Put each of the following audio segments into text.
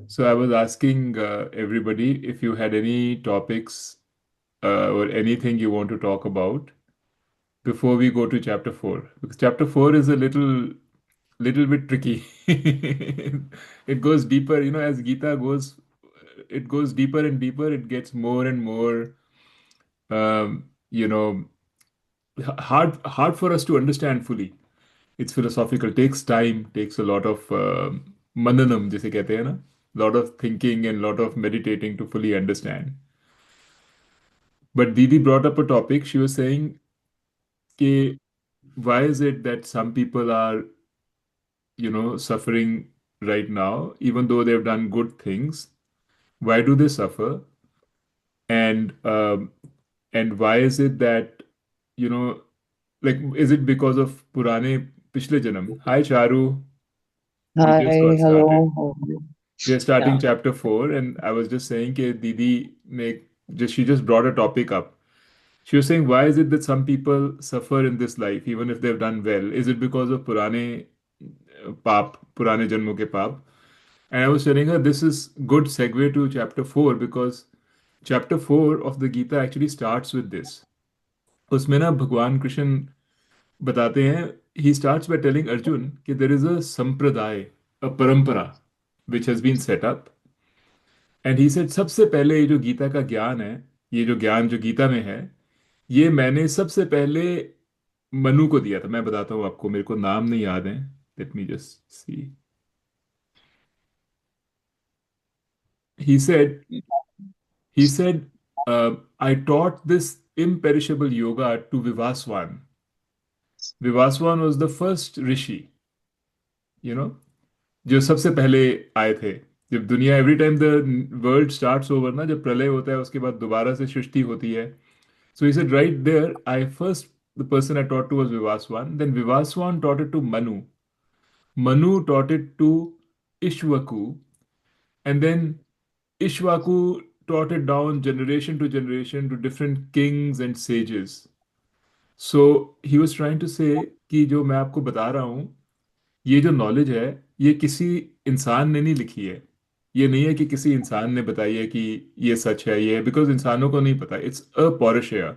So I was asking everybody if you had any topics or anything you want to talk about before we go to chapter 4, because chapter 4 is a little bit tricky. It goes deeper, as Gita goes, it goes deeper and deeper. It gets more and more, um, you know, hard for us to understand fully. It's philosophical, takes time, takes a lot of mananam, जिसे कहते हैं ना, lot of thinking and lot of meditating to fully understand. But Didi brought up a topic. She was saying, कि why is it that some people are, suffering right now, even though they've done good things? Why do they suffer? And and why is it that, you know, like, is it because of Purane Pishle Janam? Hi, Charu. We just Hi, got started. hello. How are you? We are starting Yeah. chapter 4, and I was just saying that Didi she just brought a topic up. She was saying, why is it that some people suffer in this life, even if they've done well? Is it because of Purane Janmo ke paap? And I was telling her this is good segue to chapter 4, because chapter 4 of the Gita actually starts with this. उसमें ना भगवान कृष्ण बताते हैं, he starts by telling Arjun कि there is a sampradaya, a parampara, which has been set up. And he said सबसे पहले ये जो गीता का ज्ञान है, ये जो ज्ञान जो गीता में है, ये मैंने सबसे पहले मनु को दिया था. मैं बताता हूँ आपको, मेरे को नाम नहीं याद है. Let me just see. he said he said I taught this imperishable yoga to Vivaswan. Vivaswan was the first rishi, you know, जो सबसे पहले आए थे. जब दुनिया, every time the world starts over ना, जब प्रलय होता है उसके बाद दोबारा से सृष्टि होती है. So he said, right there, the person I taught to was Vivaswan. Then Vivaswan taught it to Manu. Manu taught it to Ishwaku. And then Ishwaku taught it down generation to generation to different kings and sages. So he was trying to say कि जो मैं आपको बता रहा हूँ, ये जो knowledge है, ये किसी इंसान ने नहीं लिखी है. ये नहीं है कि किसी इंसान ने बताई है कि ये सच है, ये है, बिकॉज इंसानों को नहीं पता. इट्स अ पौरुषेय.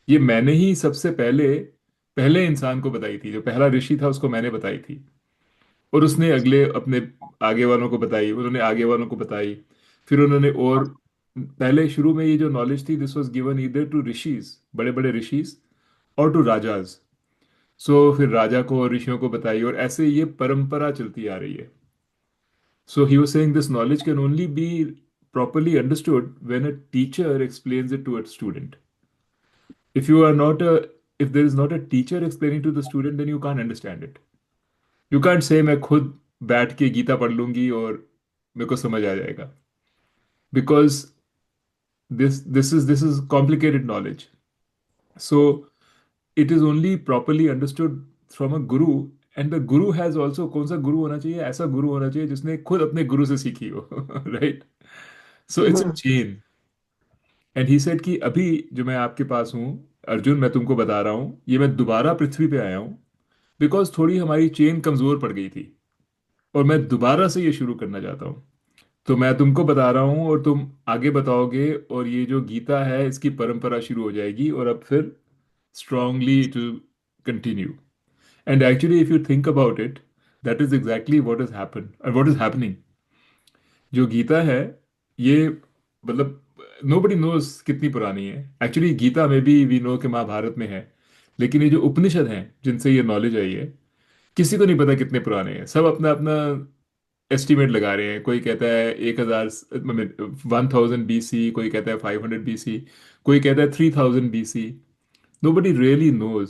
ये मैंने ही सबसे पहले पहले इंसान को बताई थी. जो पहला ऋषि था उसको मैंने बताई थी, और उसने अगले अपने आगे वालों को बताई, उन्होंने आगे वालों को बताई. फिर उन्होंने, और पहले शुरू में ये जो नॉलेज थी, this was given either to rishis, बड़े बड़े ऋषिज, और टू राजाज. सो फिर राजा को और ऋषियों को बताई, और ऐसे ये परंपरा चलती आ रही है. So he was saying this knowledge can only be properly understood when a teacher explains it to a student. If you are not a if there is not a teacher explaining to the student, then you can't understand it. You can't say मैं खुद बैठ के गीता पढ़ लूंगी और मेरे को समझ आ जाएगा, because this is complicated knowledge. So it is only properly understood from a guru. And the guru has also, कौन सा गुरु होना चाहिए? ऐसा गुरु होना चाहिए जिसने खुद अपने गुरु से सीखी हो. Right. So it's a Mhm. Chain. And he said कि अभी जो मैं आपके पास हूँ, अर्जुन, मैं तुमको बता रहा हूँ, ये मैं दोबारा पृथ्वी पे आया हूँ बिकॉज थोड़ी हमारी चेन कमजोर पड़ गई थी, और मैं दोबारा से ये शुरू करना चाहता हूँ. तो मैं तुमको बता रहा हूँ और तुम आगे बताओगे, और ये जो गीता है इसकी परंपरा शुरू हो जाएगी, और अब फिर strongly it will continue. And actually if you think about it, that is exactly what is happen और व्हाट इज हैपनिंग. जो गीता है, ये, मतलब, नोबडी नोज कितनी पुरानी है. एक्चुअली गीता में भी वी नो कि महाभारत में है, लेकिन ये जो उपनिषद हैं जिनसे ये नॉलेज आई है, किसी को नहीं पता कितने पुराने हैं. सब अपना अपना एस्टिमेट लगा रहे हैं. कोई कहता है 1000, 1000 BC, कोई कहता है 500 BC, कोई कहता है 3000 BC. Nobody really knows,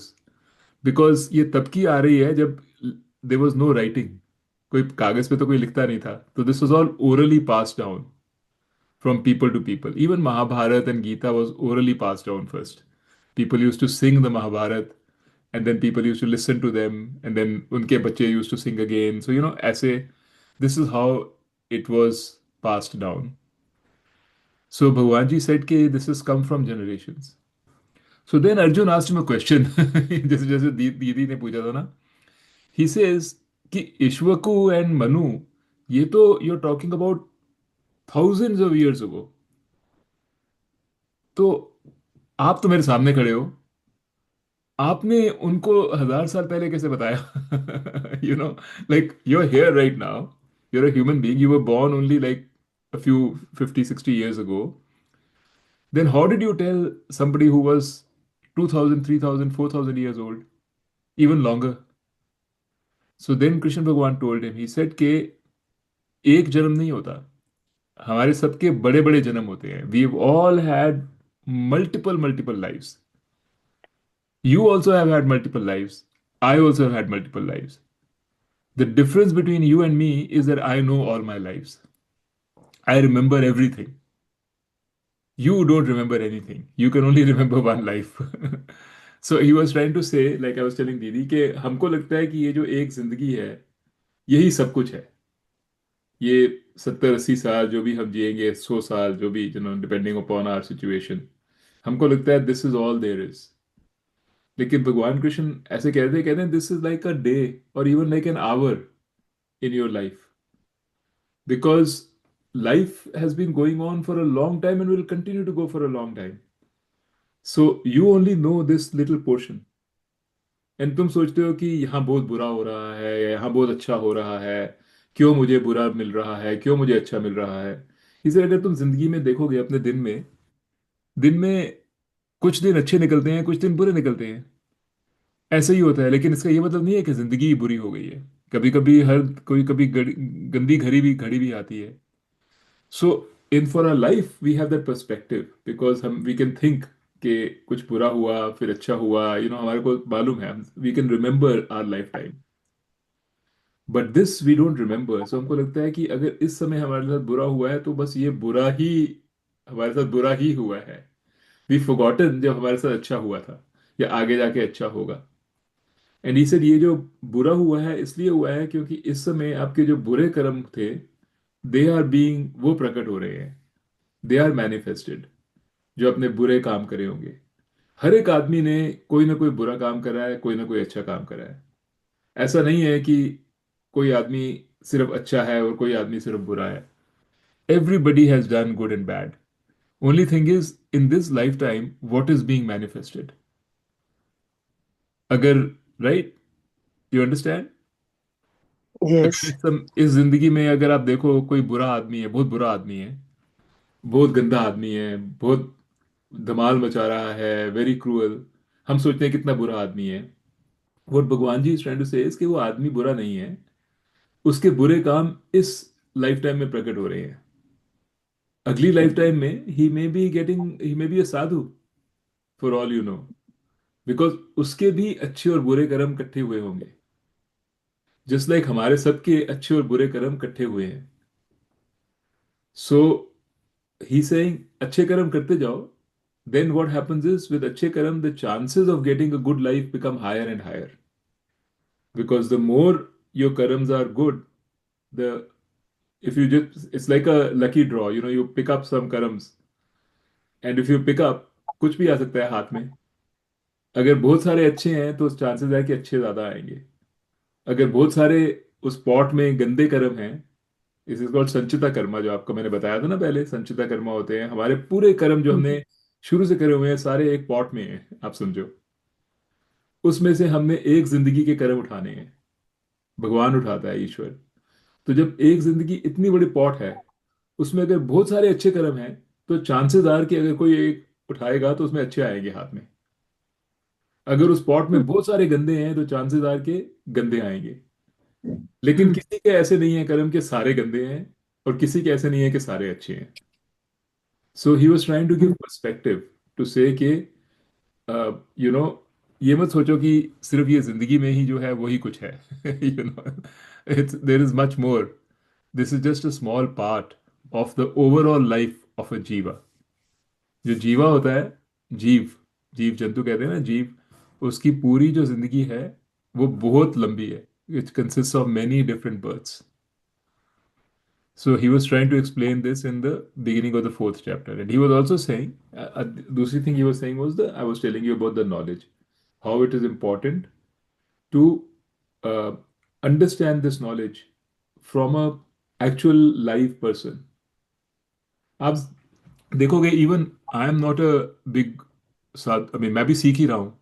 because ये तब की आ रही है जब देर वॉज नो राइटिंग. कोई कागज पे तो कोई लिखता नहीं था. तो this was all orally pass down from people to people. Even Mahabharata and Gita was orally passed down first. People used to sing the Mahabharata, and then people used to listen to them, and then unke bache used to sing again. So, ऐसे, this is how it was passed down. So Bhagwanji said कि this has come from generations. So then Arjun asked him a question. जैसे दीदी ने पूछा था ना. He says कि Ishwaku and Manu, ये तो you are talking about thousands of years ago. तो आप तो मेरे सामने खड़े हो, आपने उनको 1,000 साल पहले कैसे बताया? You know, like you are here right now, you are a human being, you were born only like a few 50, 60 years ago. Then how did you tell somebody who was 2,000, 3,000, 4,000 years old, even longer? So then Krishna Bhagwan told him, he said कि एक जन्म नहीं होता, हमारे सबके बड़े बड़े जन्म होते हैं. We've all had multiple lives. You also have had multiple lives. I also have had multiple lives. The difference between you and me is that I know all my lives. I remember everything. You don't remember anything. You can only remember one life. So he was trying to say, like I was telling दीदी, कि हमको लगता है कि ये जो एक जिंदगी है, यही सब कुछ है. ये 70, 80 साल जो भी हम जिएंगे, 100 साल जो भी, डिपेंडिंग अपॉन आवर सिचुएशन, हमको लगता है this is all there is. लेकिन भगवान कृष्ण ऐसे कहते हैं this is like a day, और even like an hour in your life, because life has been going on for a long time and will continue to go for a long time. So you only know this little portion. And तुम सोचते हो कि यहाँ बहुत बुरा हो रहा है या यहाँ बहुत अच्छा हो रहा है, क्यों मुझे बुरा मिल रहा है, क्यों मुझे अच्छा मिल रहा है. इसलिए अगर तुम जिंदगी में देखोगे अपने दिन में कुछ दिन अच्छे निकलते हैं, कुछ दिन बुरे निकलते हैं. ऐसे ही होता है. लेकिन इसका ये मतलब नहीं है कि जिंदगी ही बुरी हो गई है. कभी कभी हर कोई कभी गंदी घड़ी भी आती है. So in for our life we have that perspective, because हम वी कैन थिंक कि कुछ बुरा हुआ फिर अच्छा हुआ, हमारे को मालूम है, we can remember our life time. But this we don't remember. So हमको लगता है कि अगर इस समय हमारे साथ बुरा हुआ है तो बस ये बुरा ही, हमारे साथ बुरा ही हुआ है. वी फॉरगॉटन जब हमारे साथ अच्छा हुआ था या आगे जाके अच्छा होगा. एंड ही सेड ये जो बुरा हुआ है इसलिए हुआ है क्योंकि इस समय आपके जो बुरे कर्म थे, दे आर बीइंग, वो प्रकट हो रहे हैं, दे आर मैनिफेस्टेड. जो अपने बुरे काम करे होंगे, हर एक आदमी ने कोई ना कोई बुरा काम करा है, कोई ना कोई अच्छा काम करा है. ऐसा नहीं है कि कोई आदमी सिर्फ अच्छा है और कोई आदमी सिर्फ बुरा है. Everybody has done good and bad. Only thing is in this life time what is being manifested. अगर, राइट, यू अंडरस्टैंड. अगर Yes. इस जिंदगी में अगर आप देखो कोई बुरा आदमी है, बहुत बुरा आदमी है, बहुत गंदा आदमी है, बहुत धमाल मचा रहा है, वेरी क्रूअल, हम सोचते हैं कितना बुरा आदमी है. What Bhagwan ji is trying to से इज कि वो आदमी बुरा नहीं है, उसके बुरे काम इस लाइफ टाइम में प्रकट हो रहे हैं. अगली लाइफ टाइम में ही may be a sadhu, for all you know, because उसके भी अच्छे और बुरे कर्म इकट्ठे हुए होंगे, जस्ट लाइक हमारे सबके अच्छे और बुरे कर्म इकट्ठे हुए हैं. सो ही सेइंग अच्छे कर्म करते जाओ. Then what happens is with अच्छे karma the chances of getting a good life become higher and higher, because the more your karams are good, the if you just, it's like a lucky draw, you pick up some karams, and if you pick up, कुछ भी आ सकता है हाथ में. अगर बहुत सारे अच्छे हैं तो चांसेस है कि अच्छे ज्यादा आएंगे. अगर बहुत सारे उस पॉट में गंदे कर्म हैं, इस इज कॉल्ड संचिता कर्मा, जो आपको मैंने बताया था ना पहले, संचिता कर्मा होते हैं हमारे पूरे कर्म जो हमने शुरू से करे हुए हैं, सारे एक पॉट में हैं, आप समझो. उसमें से हमने एक जिंदगी के कर्म उठाने हैं. भगवान उठाता है, ईश्वर. तो जब एक जिंदगी इतनी बड़ी पॉट है, उसमें अगर बहुत सारे अच्छे कर्म हैं, तो चांसेस आर कि अगर कोई एक उठाएगा तो उसमें अच्छे आएंगे हाथ में. अगर उस पॉट में बहुत सारे गंदे हैं तो चांसेस आर के गंदे आएंगे. लेकिन किसी के ऐसे नहीं है कर्म के सारे गंदे हैं, और किसी के ऐसे नहीं है कि सारे अच्छे हैं. So he was trying to give perspective to say कि यू नो ये मत सोचो कि सिर्फ ये जिंदगी में ही जो है वही कुछ है. It's there is much more. This is just a small part of the overall life of a jiva. जो जीवा होता है, जीव, जीव जंतु कहते हैं ना, जीव, उसकी पूरी जो जिंदगी है वो बहुत लंबी है. It consist of many different births. So he was trying to explain this in the beginning of the fourth chapter, and he was also saying, दूसरी thing he was saying was, the I was telling you about the knowledge, how it is important to uh, understand this knowledge from a actual live person. आप देखोगे, even I am not a big साथ, I mean मैं भी सीख ही रहा हूँ।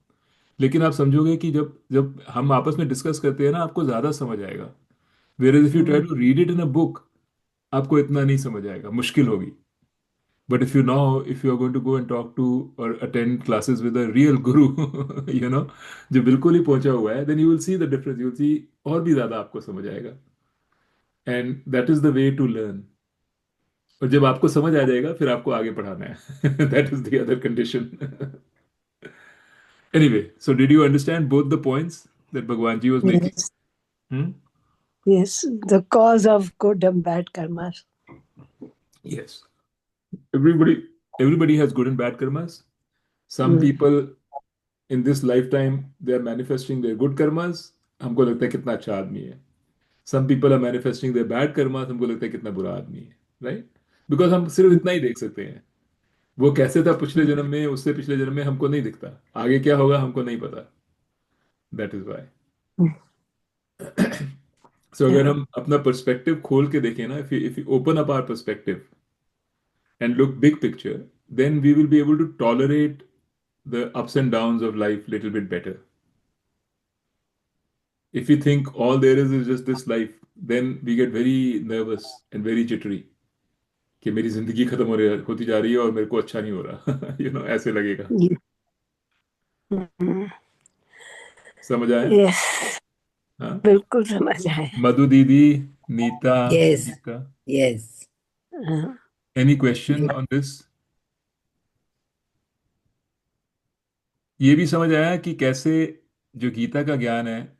लेकिन आप समझोगे कि जब जब हम आपस में डिस्कस करते हैं ना, आपको ज्यादा समझ आएगा। Where if you try hmm, to read it in a book, आपको इतना नहीं समझ आएगा, मुश्किल होगी। But if you know, if you are going to go and talk to और attend classes with a real guru, you know, जो बिल्कुल ही पहुंचा हुआ है, then you will see the difference, you will see और भी ज्यादा आपको समझ आएगा। And that is the way to learn. और जब आपको समझ आ जाएगा, फिर आपको आगे पढ़ाना है। That is the other condition. Anyway, so did you understand both the points that Bhagwan ji was making? yes, Hmm? yes, the cause of good and bad karmas. Yes. Everybody, everybody has good and bad karmas. Some Mm, people in this lifetime they are manifesting their good karmas. हमको लगता है कितना अच्छा आदमी है. Some people are manifesting their bad karmas. हमको लगता है कितना बुरा आदमी है. Right? Because हम सिर्फ mm, इतना ही देख सकते हैं. वो कैसे था पिछले mm, जन्म में, उससे पिछले जन्म में हमको नहीं दिखता. आगे क्या होगा हमको नहीं पता. That is why. mm. So अगर Yeah. हम अपना पर्सपेक्टिव खोल के देखें ना, if you open up our perspective and look big picture, then we will be able to tolerate the ups and downs of life little bit better. If we think all there is just this life, then we get very nervous and very jittery कि मेरी जिंदगी खत्म होती जा रही है और मेरे को अच्छा नहीं हो रहा। ऐसे लगेगा। Mm, mm. समझ आया? Yes, हाँ। बिल्कुल समझ आए. मधु दीदी, नीता, Yes, गीता, yes. हाँ, एनी क्वेश्चन ऑन दिस? ये भी समझ आया कि कैसे जो गीता का ज्ञान है,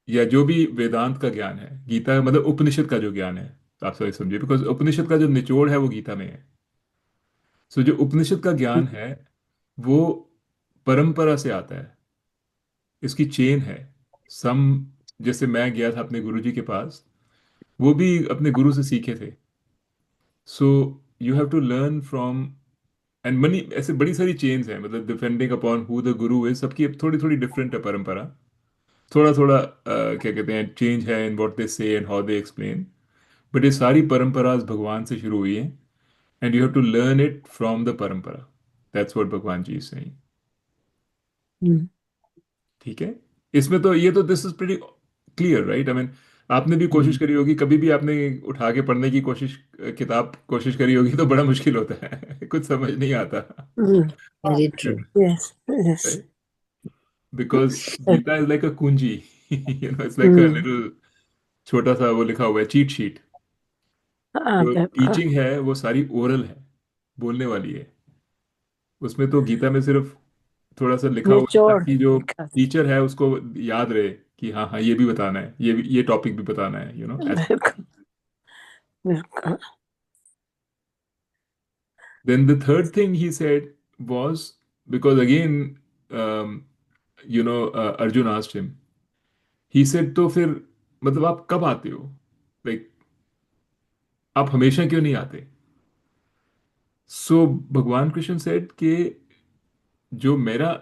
या जो भी वेदांत का ज्ञान है, गीता मतलब उपनिषद का जो ज्ञान है, तो आप सही समझिए, बिकॉज उपनिषद का जो निचोड़ है वो गीता में है। सो जो उपनिषद का ज्ञान है, वो परंपरा से आता है, इसकी चेन है। सम, जैसे मैं गया था अपने गुरु जी के पास, वो भी अपने गुरु से सीखे थे। So you have to learn from, and many ऐसे बड़ी सारी चेन्स हैं, मतलब डिपेंडिंग अपॉन हु द गुरु है, सबकी थोड़ी थोड़ी डिफरेंट है परंपरा। थोड़ा थोड़ा क्या कहते हैं, चेंज है इन what they say and how they explain. But ये सारी परंपराज भगवान से शुरू हुई हैं, and you have to learn it from the parampara. That's what Bhagwan ji is saying. mm, ठीक है। इसमें तो ये तो this is pretty clear, right? I mean आपने भी कोशिश mm, करी होगी, कभी भी आपने उठा के पढ़ने की कोशिश, किताब कोशिश करी होगी, तो बड़ा मुश्किल होता है। कुछ समझ नहीं आता। mm. Very true. Yes, yes. Right? Because Gita is like a kunji. It's like a Mm. Little छोटा सा वो लिखा हुआ है, चीट शीट। हाँ, जो बिल्कुल. टीचिंग है वो सारी ओरल है, बोलने वाली है। उसमें तो गीता में सिर्फ थोड़ा सा लिखा हुआ है निचोड़ ताकि जो लिखा. टीचर है उसको याद रहे कि हाँ हाँ ये भी बताना है, ये टॉपिक भी बताना है, ऐसे। बिल्कुल, बिल्कुल. Then the third thing he said was, because again, Arjun asked him, he said, तो फिर मतलब आप कब आते हो, लाइक आप हमेशा क्यों नहीं आते? सो भगवान कृष्ण सेड कि जो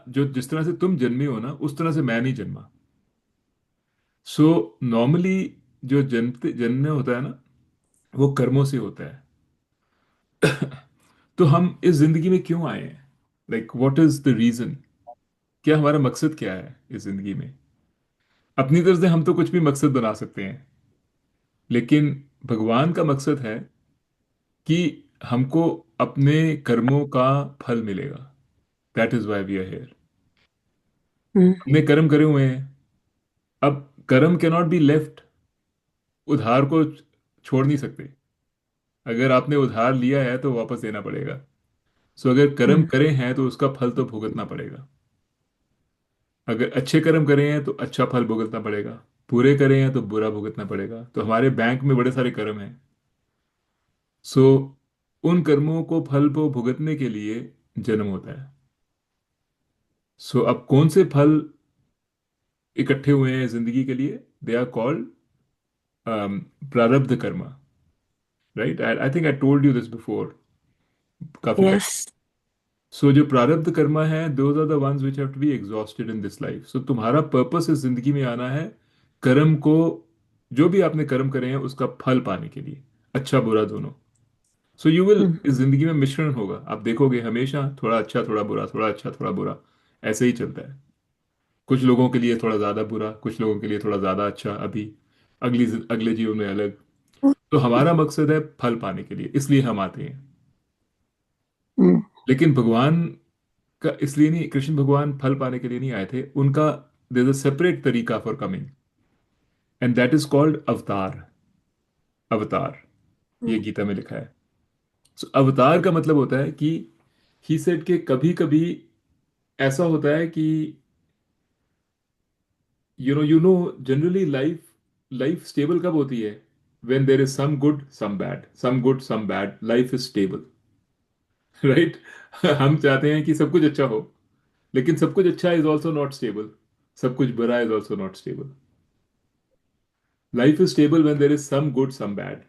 जिस तरह से तुम जन्मे हो ना, उस तरह से मैं नहीं जन्मा। सो नॉर्मली जो जन्म होता है ना, वो कर्मों से होता है। तो हम इस जिंदगी में क्यों आए हैं? Like what is the reason? क्या हमारा मकसद क्या है इस जिंदगी में? अपनी तरफ से हम तो कुछ भी मकसद बना सकते हैं, लेकिन भगवान का मकसद है कि हमको अपने कर्मों का फल मिलेगा। That is why we are here. Hmm, हमने कर्म करे हुए हैं। अब कर्म कैनॉट बी लेफ्ट, उधार को छोड़ नहीं सकते। अगर आपने उधार लिया है तो वापस देना पड़ेगा। सो अगर कर्म हम्म, करे हैं तो उसका फल तो भुगतना पड़ेगा। अगर अच्छे कर्म करे हैं तो अच्छा फल भुगतना पड़ेगा, बुरे करे हैं तो बुरा भुगतना पड़ेगा। तो हमारे बैंक में बड़े सारे कर्म हैं। सो उन कर्मों को फल को भुगतने के लिए जन्म होता है। सो अब कौन से फल इकट्ठे हुए हैं जिंदगी के लिए? दे are called prarabdha karma. Right? I think I told you this before, काफी पहले। yes. सो जो प्रारब्ध कर्मा है, those are the ones which have to be exhausted in this life. So तुम्हारा पर्पस इस जिंदगी में आना है कर्म को, जो भी आपने कर्म करे हैं उसका फल पाने के लिए। अच्छा बुरा दोनों। सो यू विल, हम्म, इस जिंदगी में मिश्रण होगा, आप देखोगे हमेशा थोड़ा अच्छा थोड़ा बुरा, थोड़ा अच्छा थोड़ा बुरा, ऐसे ही चलता है। कुछ लोगों के लिए थोड़ा ज्यादा बुरा, कुछ लोगों के लिए थोड़ा ज्यादा अच्छा, अभी अगले जीवन में अलग। तो हमारा मकसद है फल पाने के लिए, इसलिए हम आते हैं। हम्म, लेकिन भगवान का इसलिए नहीं, कृष्ण भगवान फल पाने के लिए नहीं आए थे, उनका देयर इज अ सेपरेट तरीका for coming, and that is called अवतार। अवतार, ये हम्म, गीता में लिखा है। सो अवतार का मतलब होता है कि ही सेड के कभी कभी ऐसा होता है कि you know generally life, life stable कब होती है? When there is some good some bad, some good some bad, life is stable. Right. हम चाहते हैं कि सब कुछ अच्छा हो, लेकिन सब कुछ अच्छा इज ऑल्सो नॉट स्टेबल, सब कुछ बुरा is also not stable. Life is stable when there is some good some bad.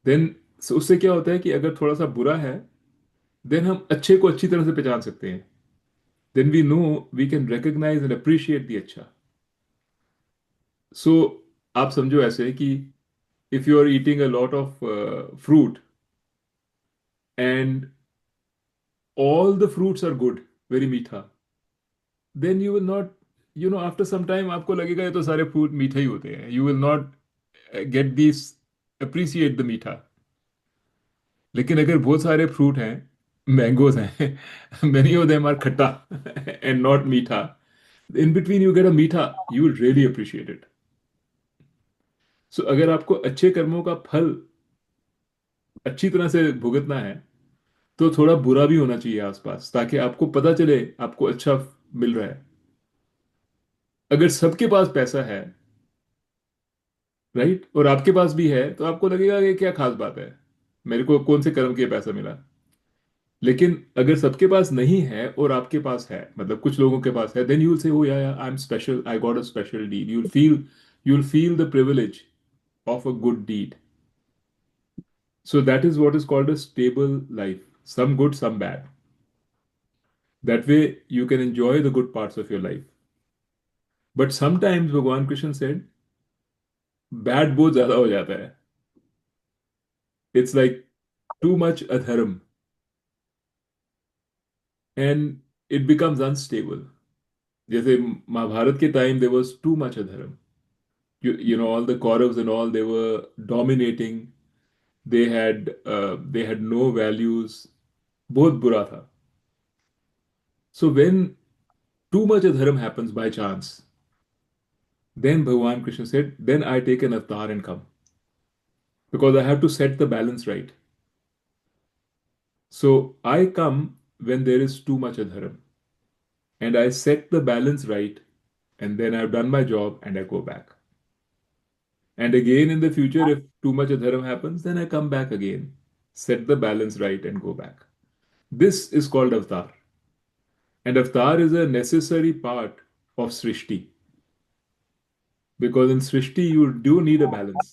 Then उससे क्या होता है कि अगर थोड़ा सा बुरा है, देन हम अच्छे को अच्छी तरह से पहचान सकते हैं। Then we know, we can recognise and appreciate the अच्छा। सो आप समझो ऐसे कि if you are eating a lot of fruit and all the fruits are good, very मीठा, then you will not, after some time आपको लगेगा ये तो सारे फ्रूट मीठे ही होते हैं, you will not get these, appreciate the मीठा। लेकिन अगर बहुत सारे फ्रूट हैं, मैंगोज हैं, many of them are खट्टा and not मीठा, in between you get a मीठा, you will really appreciate it। so अगर आपको अच्छे कर्मों का फल अच्छी तरह से भुगतना है, तो थोड़ा बुरा भी होना चाहिए आसपास, ताकि आपको पता चले आपको अच्छा मिल रहा है। अगर सबके पास पैसा है, राइट, और आपके पास भी है, तो आपको लगेगा कि क्या खास बात है, मेरे को कौन से कर्म के पैसा मिला। लेकिन अगर सबके पास नहीं है और आपके पास है, मतलब कुछ लोगों के पास है, then you will say, oh yeah I am special, I got a special deed, you will feel the privilege of a good deed. So that is what is called a stable life, some good some bad. That way you can enjoy the good parts of your life. But sometimes भगवान Krishna said bad बहुत ज्यादा हो जाता है, it's like too much अधर्म, and it becomes unstable. जैसे महाभारत के time there was to much अधर्म, you know all the Kauravas and all, they were dominating, they had no values, बहुत बुरा था। So when too much adharam happens by chance, then Bhagwan Krishna said, then I take an avatar and come, because I have to set the balance right. So I come when there is too much adharam, and I set the balance right, and then I've done my job and I go back. And again in the future, if too much adharam happens, then I come back again, set the balance right, and go back. This is called avatar. And avatar is a necessary part of Srishti, because in Srishti you do need a balance.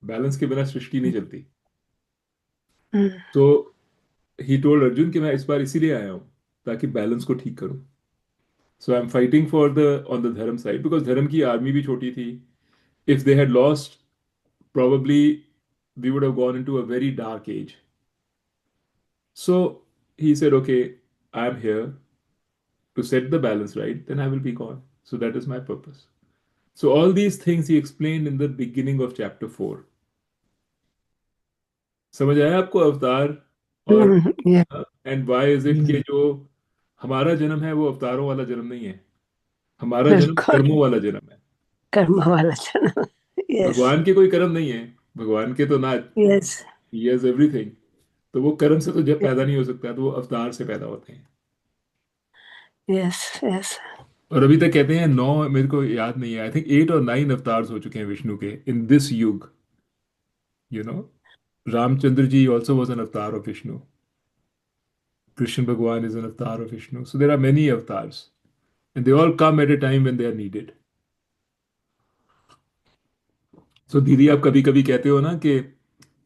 Balance के बिना सृष्टि नहीं चलती। हम्म, तो he told Arjun कि मैं इस बार इसीलिए आया हूँ ताकि बैलेंस को ठीक करूँ। So I am fighting for the on the dharma side, because धर्म की आर्मी भी छोटी थी। If they had lost, probably we would have gone into a very dark age. So he said, okay, I'm here to set the balance right, then I will be gone. So that is my purpose. So all these things he explained in the beginning of chapter 4. समझ आया आपको अवतार? और yeah, and why is it कि जो हमारा जन्म है वो अवतारों वाला जन्म नहीं है, हमारा जन्म बिल्कुल कर्मों वाला जन्म है। कर्म वाला चैनल। यस, भगवान के कोई कर्म नहीं है, भगवान के तो ना, यस, ही हैज एवरीथिंग। तो वो कर्म से तो जब पैदा नहीं हो सकता, तो वो अवतार से पैदा होते हैं। Yes, yes. और अभी तक कहते हैं नौ, मेरे को याद नहीं है, आई थिंक 8 और 9 अवतार हो चुके हैं विष्णु के in this yuga. You know Ramchandra ji also was an avatar of Vishnu, Krishna Bhagwan is an avatar of Vishnu, so there are many avatars, and they all come at a time when they are needed. So didi, आप कभी कभी कहते हो ना कि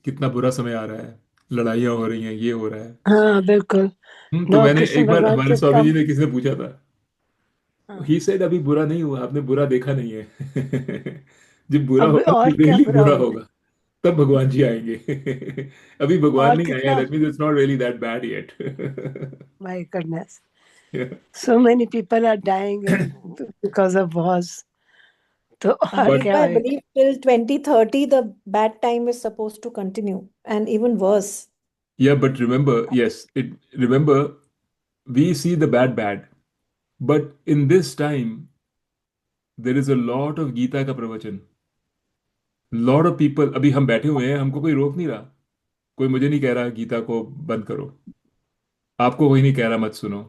कितना बुरा समय आ रहा है, लड़ाइयाँ हो रही हैं, ये हो रहा है। हाँ, बिल्कुल। तो नो, मैंने कृष्ण एक बार, भगवान हमारे के स्वामी जी कम। ने किसी ने पूछा था, हाँ, ही सेड अभी बुरा नहीं हुआ, आपने बुरा देखा नहीं है। जब बुरा अब होगा तो और क्या रियली बुरा बुरा होना है। होगा, तब भगवान जी आएंगे। अभी भगवान और नहीं आए, कितना, that means it's not really that bad yet. my goodness. So many people are dying because of wars. तो और But क्या Harika, I होएगा? believe till 2030, the bad time is supposed to continue and even worse. yeah, but remember, yes, it remember we see the bad, but in this time there is a lot of Gita का प्रवचन, lot of people, अभी हम बैठे हुए हैं, हमको कोई रोक नहीं रहा, कोई मुझे नहीं कह रहा गीता को बंद करो, आपको कोई नहीं कह रहा मत सुनो।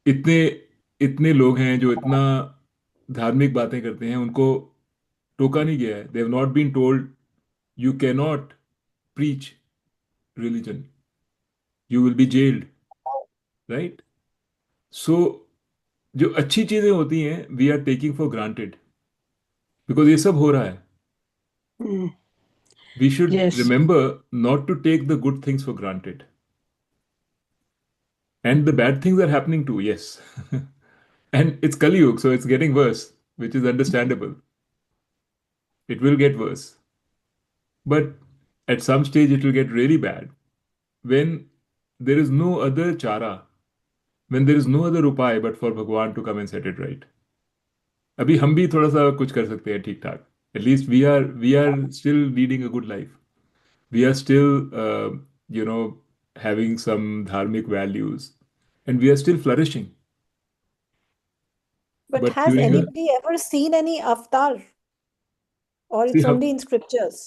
इतने इतने लोग हैं जो इतना धार्मिक बातें करते हैं, उनको टोका नहीं गया है, they have not been told you can not preach religion, you will be jailed, right? So जो अच्छी चीजें होती हैं we are taking for granted, because ये सब हो रहा है। Hmm. We should Yes. Remember not to take the good things for granted, and the bad things are happening too, yes. And it's Kali Yuga, so it's getting worse, which is understandable. It will get worse, but at some stage it will get really bad when there is no other chara, when there is no other upay but for Bhagwan to come and set it right. अभी हम भी थोड़ा सा कुछ कर सकते हैं ठीक ठाक, at least we are still leading a good life, we are still you know having some dharmic values, and we are still flourishing. But But has during a anybody ever seen any avatar? Or see it's how only in scriptures?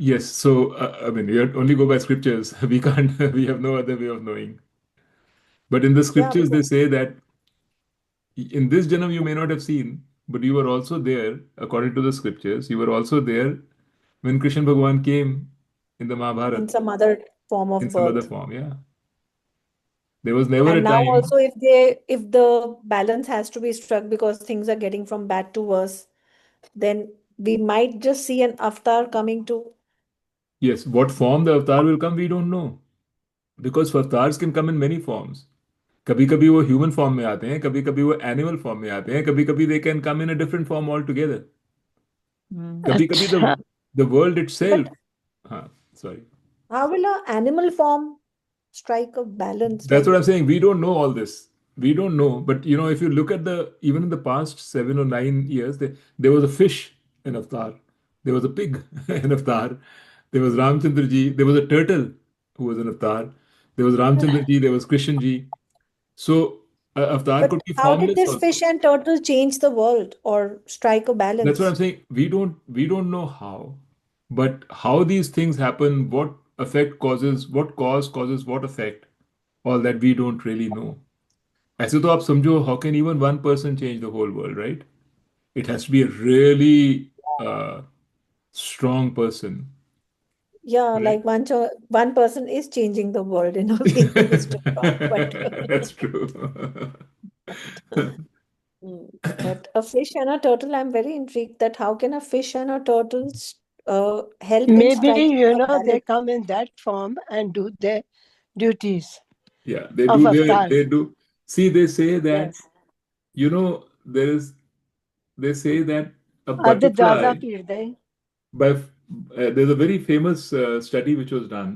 yes, so I mean, we only go by scriptures. We can't, we have no other way of knowing. But in the Yeah, scriptures, they because say that in this Janam you may not have seen, but you were also there, according to the scriptures, you were also there when Krishna Bhagwan came in the in Mahabharata some other form in of some other birth. form. Yeah. There was never a And now time. also if the balance has to be struck because things are getting from bad to worse, then we might just see an avatar coming to. Yes, what form the avatar will come, we don't know. Because avatars can come in many forms. कभी कभी वो human form में आते हैं, कभी कभी वो animal form में आते हैं, कभी कभी they can come in a different form all together. कभी कभी अच्छा, द वर्ल्ड But इटसेल्फ, हाँ, sorry, how will a animal form strike a balance? that's Like, what I'm saying, we don't know all this, we don't know. But if you look at the even in the past 7 or 9 years, there was a fish in Avatar, there was a pig in Avatar, there was Ramchandra ji, there was a turtle who was an Avatar, there was Ramchandra ji, there was Krishan ji. So Avatar but could be how did formless this also. fish and turtle change the world or strike a That's what I'm balance? saying. We don't know how, but how these things happen, what effect causes, what cause causes what effect, all that we don't really know. ऐसे तो आप समझो, how can even one person change the whole world, right? It has to be a really strong person, Yeah, right? like one person is changing the world in the midst of talk, but That's true. but a fish and a turtle, I'm very intrigued that how can a fish and a turtle help in maybe striking a they balance? come in that form and do their duties Yeah, they of do. avatar. They do. See, they say that Yes. there is. They say that a Adhe ज़्यादा butterfly पीड़ दें. there's a very famous study which was done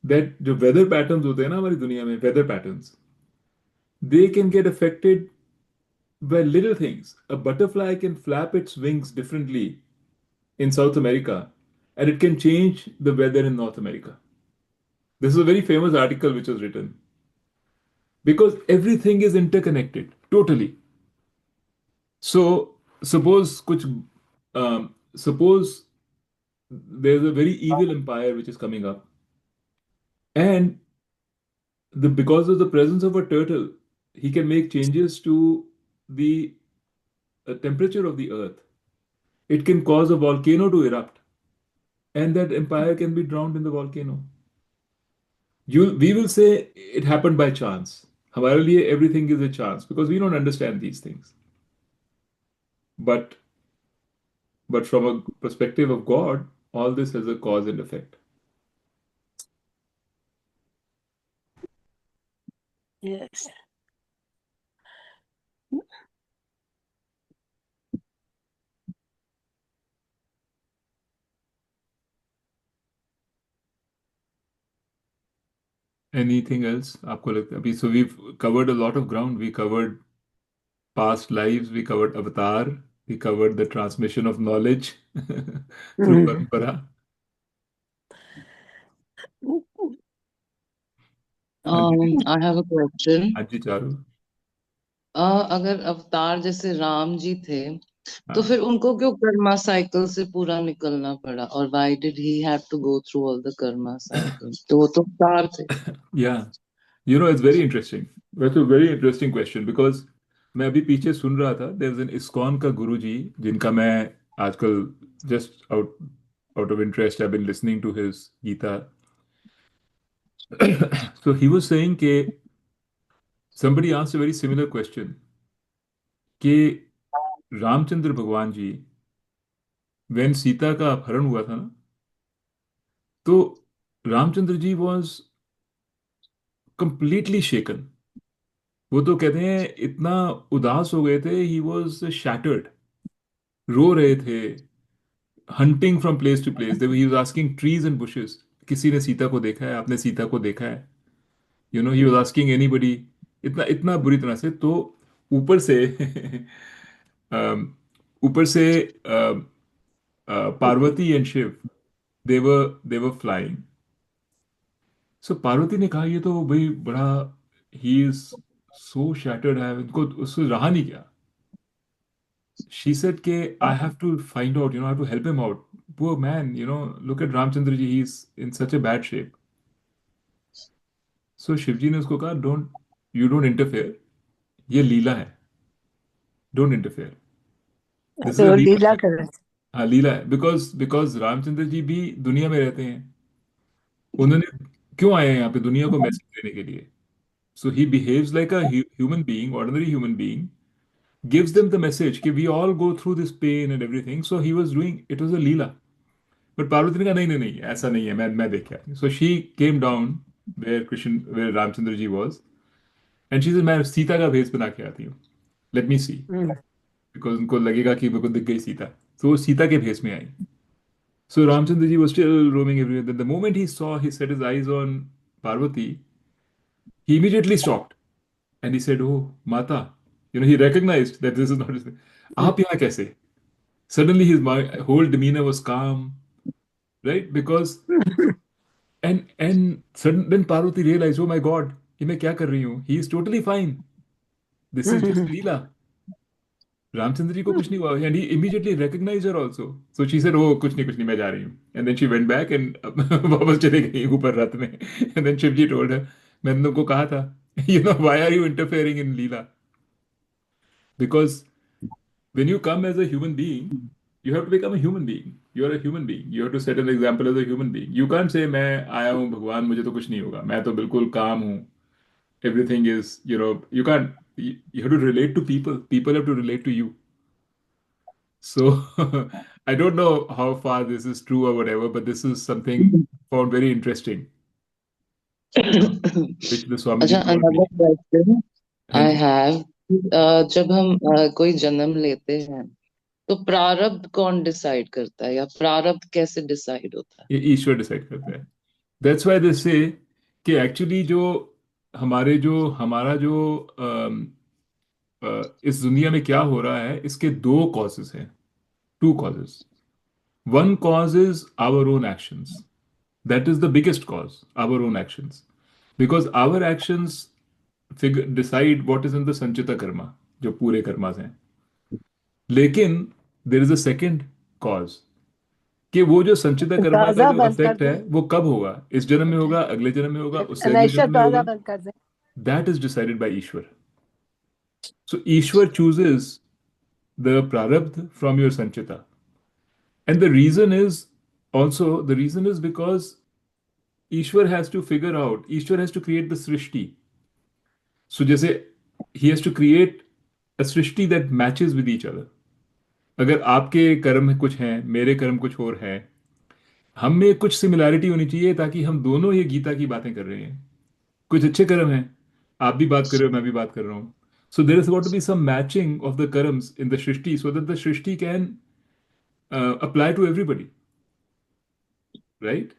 that जो weather patterns होते हैं ना हमारी दुनिया में, weather patterns, they can get affected by little things. A butterfly can flap its wings differently in South America, and it can change the weather in North America. This is a very famous article which was written because everything is interconnected totally. So suppose there's a very evil empire which is coming up, and because of the presence of a turtle, he can make changes to the temperature of the earth. It can cause a volcano to erupt, and that empire can be drowned in the volcano. We will say it happened by chance. हमारे लिए everything is a chance because we don't understand these things. But from a perspective of God, all this has a cause and effect. Yes. Anything else आपको लगता है अभी? So we've covered a lot of ground. We covered past lives, we covered avatar, we covered the transmission of knowledge through Hmm. parampara. हाँ जी, I have a question. हाँ जी चारू। अगर अवतार जैसे राम जी थे तो हाँ, फिर उनको क्यों कर्मा साइकिल से पूरा निकलना पड़ा, और why did he have to go through all the karma cycle? तो वो तो अवतार थे। yeah, it's very interesting. That's a very interesting question because मैं अभी पीछे सुन रहा था, there's an ISKCON का गुरुजी जिनका मैं आजकल just out of interest I've been listening to his Gita. So he was saying कि somebody asked a very similar question कि रामचंद्र भगवान जी when सीता का अपहरण हुआ था ना, तो Ramchandra ji was completely shaken. वो तो कहते हैं इतना उदास हो गए थे, ही वॉज शैटर्ड, रो रहे थे, hunting from place to place, he was asking trees and bushes, किसी ने सीता को देखा है, आपने सीता को देखा है, ही वाज आस्किंग एनीबडी, इतना इतना बुरी तरह से। तो ऊपर से अम, ऊपर से Parvati and Shiva, they were flying. So Parvati ने कहा ये तो भाई बड़ा, ही इज सो शैटर्ड है, इनको उससे रहा नहीं गया। She said ke I have to find out, I have to help him out. Poor man, look at Ramchandra ji, he's in such a bad shape. So Shivji ने उसको कहा, you don't interfere. ये लीला है, don't interfere. This is a तो लीला लीला है। कर रहे थे। हाँ लीला है, because रामचंद्र जी भी दुनिया में रहते हैं, उन्होंने क्यों आए हैं यहाँ पे दुनिया को मैसेज देने के लिए? So he behaves like a human being, ordinary human being, gives them the message कि we all go through this pain and everything. So he was doing, it was a Leela. But Parvati ने कहा नहीं नहीं नहीं, ऐसा नहीं है, मैं देख के आती हूँ। So she came down where Ramchandra ji was, and she said मैं सीता का भेष बना के आती हूँ, let me C, hmm, because उनको लगेगा कि मेरे को दिख गई सीता। तो वो सीता के भेष में आई। सो Ramchandra ji was still roaming everywhere. Then the moment he set his eyes on Parvati, he immediately stopped and he said, "Oh, Mata." He recognized that this is not his. आप यहाँ कैसे? Suddenly his whole demeanor was calm, right? Because then Parvati realized, oh my God, ये मैं क्या कर रही हूँ? He is totally fine. This is just hmm, Leela. Ramchandra ji को कुछ नहीं हुआ, and he immediately recognized her also. So she said, oh कुछ नहीं मैं जा रही हूँ. And then she went back and वापस चले गई ऊपर रथ में. And then Shiv ji told her, मैंने तुमको कहा था, why are you interfering in Leela? Because when you come as a human being, you have to become a human being. You are a human being. You have to set an example as a human being. You can't say मैं आया हूँ भगवान, मुझे तो कुछ नहीं होगा, मैं तो बिल्कुल काम हूँ, everything is, you can't, you have to relate to people. People have to relate to you. So I don't know how far this is true or whatever, but this is something found very interesting, which the अच्छा, Swamiji told another me. question हाँ I ji, have. जब हम कोई जन्म लेते हैं तो प्रारब्ध कौन डिसाइड करता है, या प्रारब्ध कैसे डिसाइड होता है? ये ईश्वर डिसाइड करता है। दैट्स व्हाई दे से कि एक्चुअली जो हमारा जो इस दुनिया में क्या हो रहा है, इसके दो कॉजेस हैं, two causes. One cause is our own actions, that is the biggest cause, our own actions, because our actions decide what is in the sanchita karma, जो पूरे कर्मास हैं। लेकिन there is a second cause, कि वो जो संचिता कर्मा का दरवाजा जो बंद कर इफेक्ट है दें। वो कब होगा, इस जन्म में होगा, अगले जन्म में होगा, उससे अगले अनायशा जन्म में दरवाजा होगा, बंद कर दें। That is decided by Ishwar. So Ishwar chooses the prarabdha from your sanchita. And the reason is because Ishwar has to figure out, Ishwar has to create the Srishti. So जैसे he has to create a Srishti that matches with each other. अगर आपके कर्म कुछ हैं, मेरे कर्म कुछ और हैं, हम में कुछ सिमिलैरिटी होनी चाहिए ताकि हम दोनों ये गीता की बातें कर रहे हैं। कुछ अच्छे कर्म हैं, आप भी बात कर रहे हो, मैं भी बात कर रहा हूँ। So there is got to be some matching of the karams in the Shrishti so that the Shrishti can apply to everybody, right?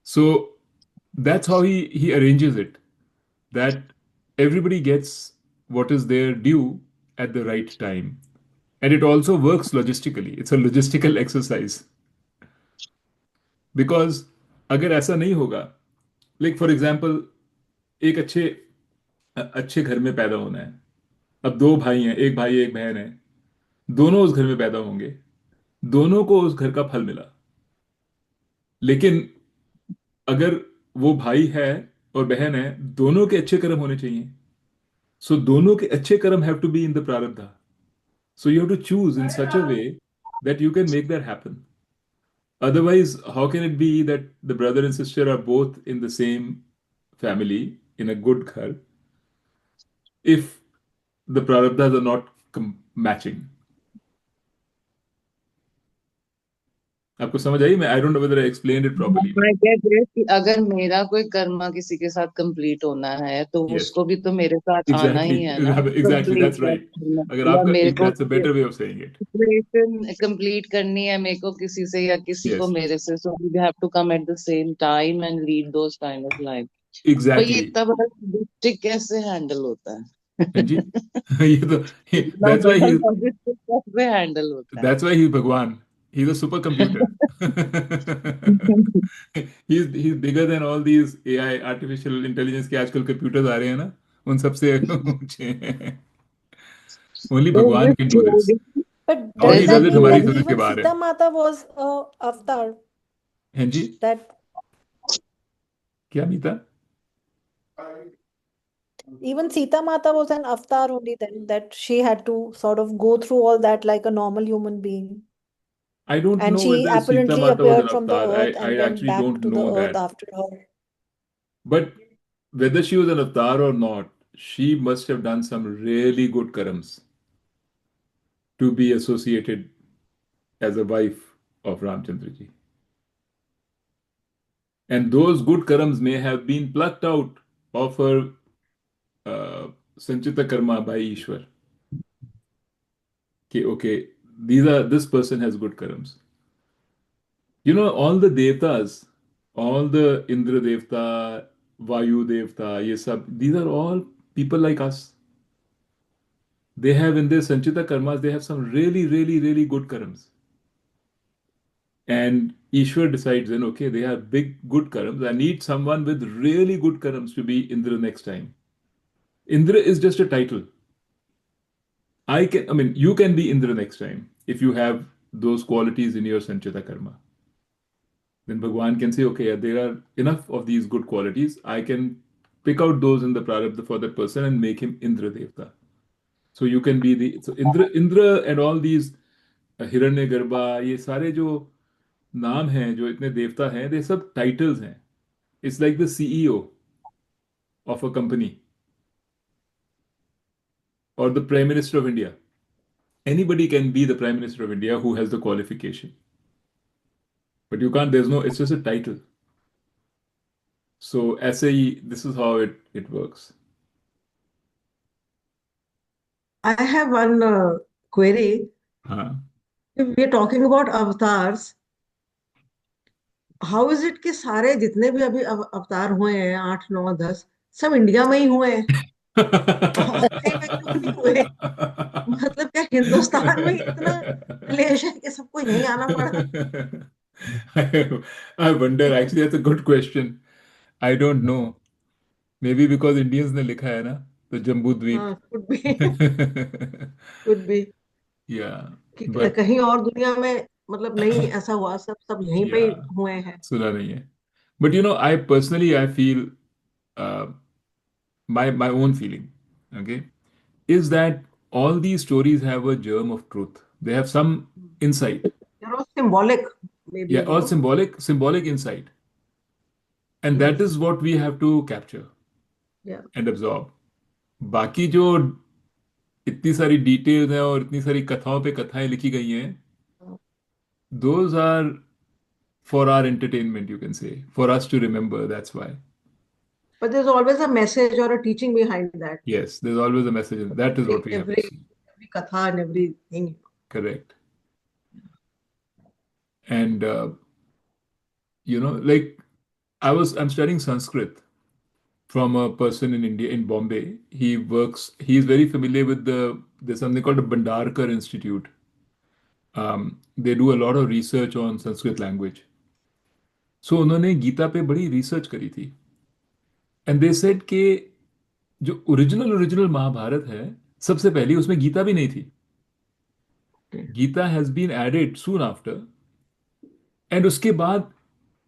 So that's how he arranges it, that everybody gets what is their due at the right time. And it also works logistically. It's a logistical exercise. Because अगर ऐसा नहीं होगा, like for example, एक अच्छे घर में पैदा होना है। अब दो भाई हैं, एक भाई एक बहन है, दोनों उस घर में पैदा होंगे, दोनों को उस घर का फल मिला। लेकिन अगर वो भाई है और बहन है, दोनों के अच्छे कर्म होने चाहिए। सो दोनों के अच्छे कर्म have to be in the prarabdha. So you have to choose in such a way that you can make that happen. Otherwise, how can it be that the brother and sister are both in the same family in a good ghar if the prarabdhas are not matching? आपको समझ आई? मैं, I don't know whether I explained it properly. मैं कह रही हूँ कि अगर मेरा कोई कर्मा किसी के साथ कंप्लीट होना है तो Yes, उसको भी तो मेरे साथ आना exactly. ही है ना Exactly, कंप्लीट that's right. करना, अगर या आपका, मेरे को that's a better way of saying it. Situation complete करनी है मेरे को किसी से या किसी को Yes, मेरे से, so we have to come at the same time and lead those kind of life. पर ये exactly. इतना बड़ा डिस्ट्रिक्ट कैसे हैंडल होता हाँ है? जी। ये तो, इतना that's why बड़ा he, लॉजिस्टिक कैसे हैंडल होता है? that's why he's Bhagwan. He's a supercomputer. He's bigger than all these AI, artificial intelligence के आजकल कंप्यूटर्स आ रहे हैं ना, उन सबसे ऊंचे हैं। Only Bhagwan can do this. But How does he There's does that it mean हमारी that समझ के even बाहर है। Sita Mata was a avatar? हैं जी, That क्या मीता? even Sita Mata was an avatar only then, that she had to sort of go through all that like a normal human being. I don't And know she whether Sita apparently Mata was an appeared from the avatar. earth I and went actually back don't to the know earth that. after her. But whether she was an avatar or not, she must have done some really good karams to be associated as a wife of Ramchandra ji. And those good karams may have been plucked out of her uh, Sanchita Karma by Ishwar. Okay, this person has good karams. You know, all the devtas, all the Indra Devta, Vayu Devta, ye sab, these are all people like us. They have in their Sanchita Karmas, they have some really, really, really good karams. And Ishwar decides then, okay, they have big, good karams. I need someone with really good karams to be Indra next time. Indra is just a title. I mean, you can be Indra next time if you have those qualities in your Sanchita Karma. Then Bhagwan can say, okay, there are enough of these good qualities. I can pick out those in the Prarabdha for that person and make him Indra Devta. So you can be so Indra and all these Hiranyagarbha, ये सारे जो नाम हैं, जो इतने देवता हैं, they सब titles हैं. It's like the CEO of a company or the Prime Minister of India. Anybody can be the Prime Minister of India who has the qualification. But you can't, it's just a title. So SAE, this is how it works. I have one query. हाँ. If we are talking about avatars, how is it कि सारे जितने भी अभी अवतार हुए हैं 8 9 10 सब इंडिया में ही हुए हैं? कहीं में क्यों नहीं हुए? मतलब क्या हिंदुस्तान में इतना क्लेश है कि सबको यहीं आना पड़ा? I wonder, actually, that's a good question. I don't know. Maybe because Indians ने लिखा है ना, तो जम्बू द्वीप. हाँ, could be Yeah, कि but कहीं और दुनिया में मतलब नहीं ऐसा हुआ, सब सब यहीं पे ही yeah, हुए हैं. सुना नहीं है. But you know, I personally, I feel uh, my own feeling, okay, is that all these stories have a germ of truth. They have some insight. They're all symbolic, Yeah, maybe, all no? symbolic insight. And that Yes. is what we have to capture Yeah. and absorb. बाकी जो इतनी सारी details हैं और इतनी सारी कथाओं पे कथाएं लिखी गई हैं, those are for our entertainment, you can say, for us to remember. That's why. But there's always a message or a teaching behind that. Yes, there's always a message, and that is what we have to see. Every katha and everything. Correct. And you know, like I'm studying Sanskrit from a person in India, in Bombay. He's very familiar with there's something called the Bhandarkar Institute. They do a lot of research on Sanskrit language. So उन्होंने गीता पे बड़ी research करी थी. And they said कि जो original Mahabharat है, सबसे पहले उसमें गीता भी नहीं थी. Gita has been added soon after, and उसके बाद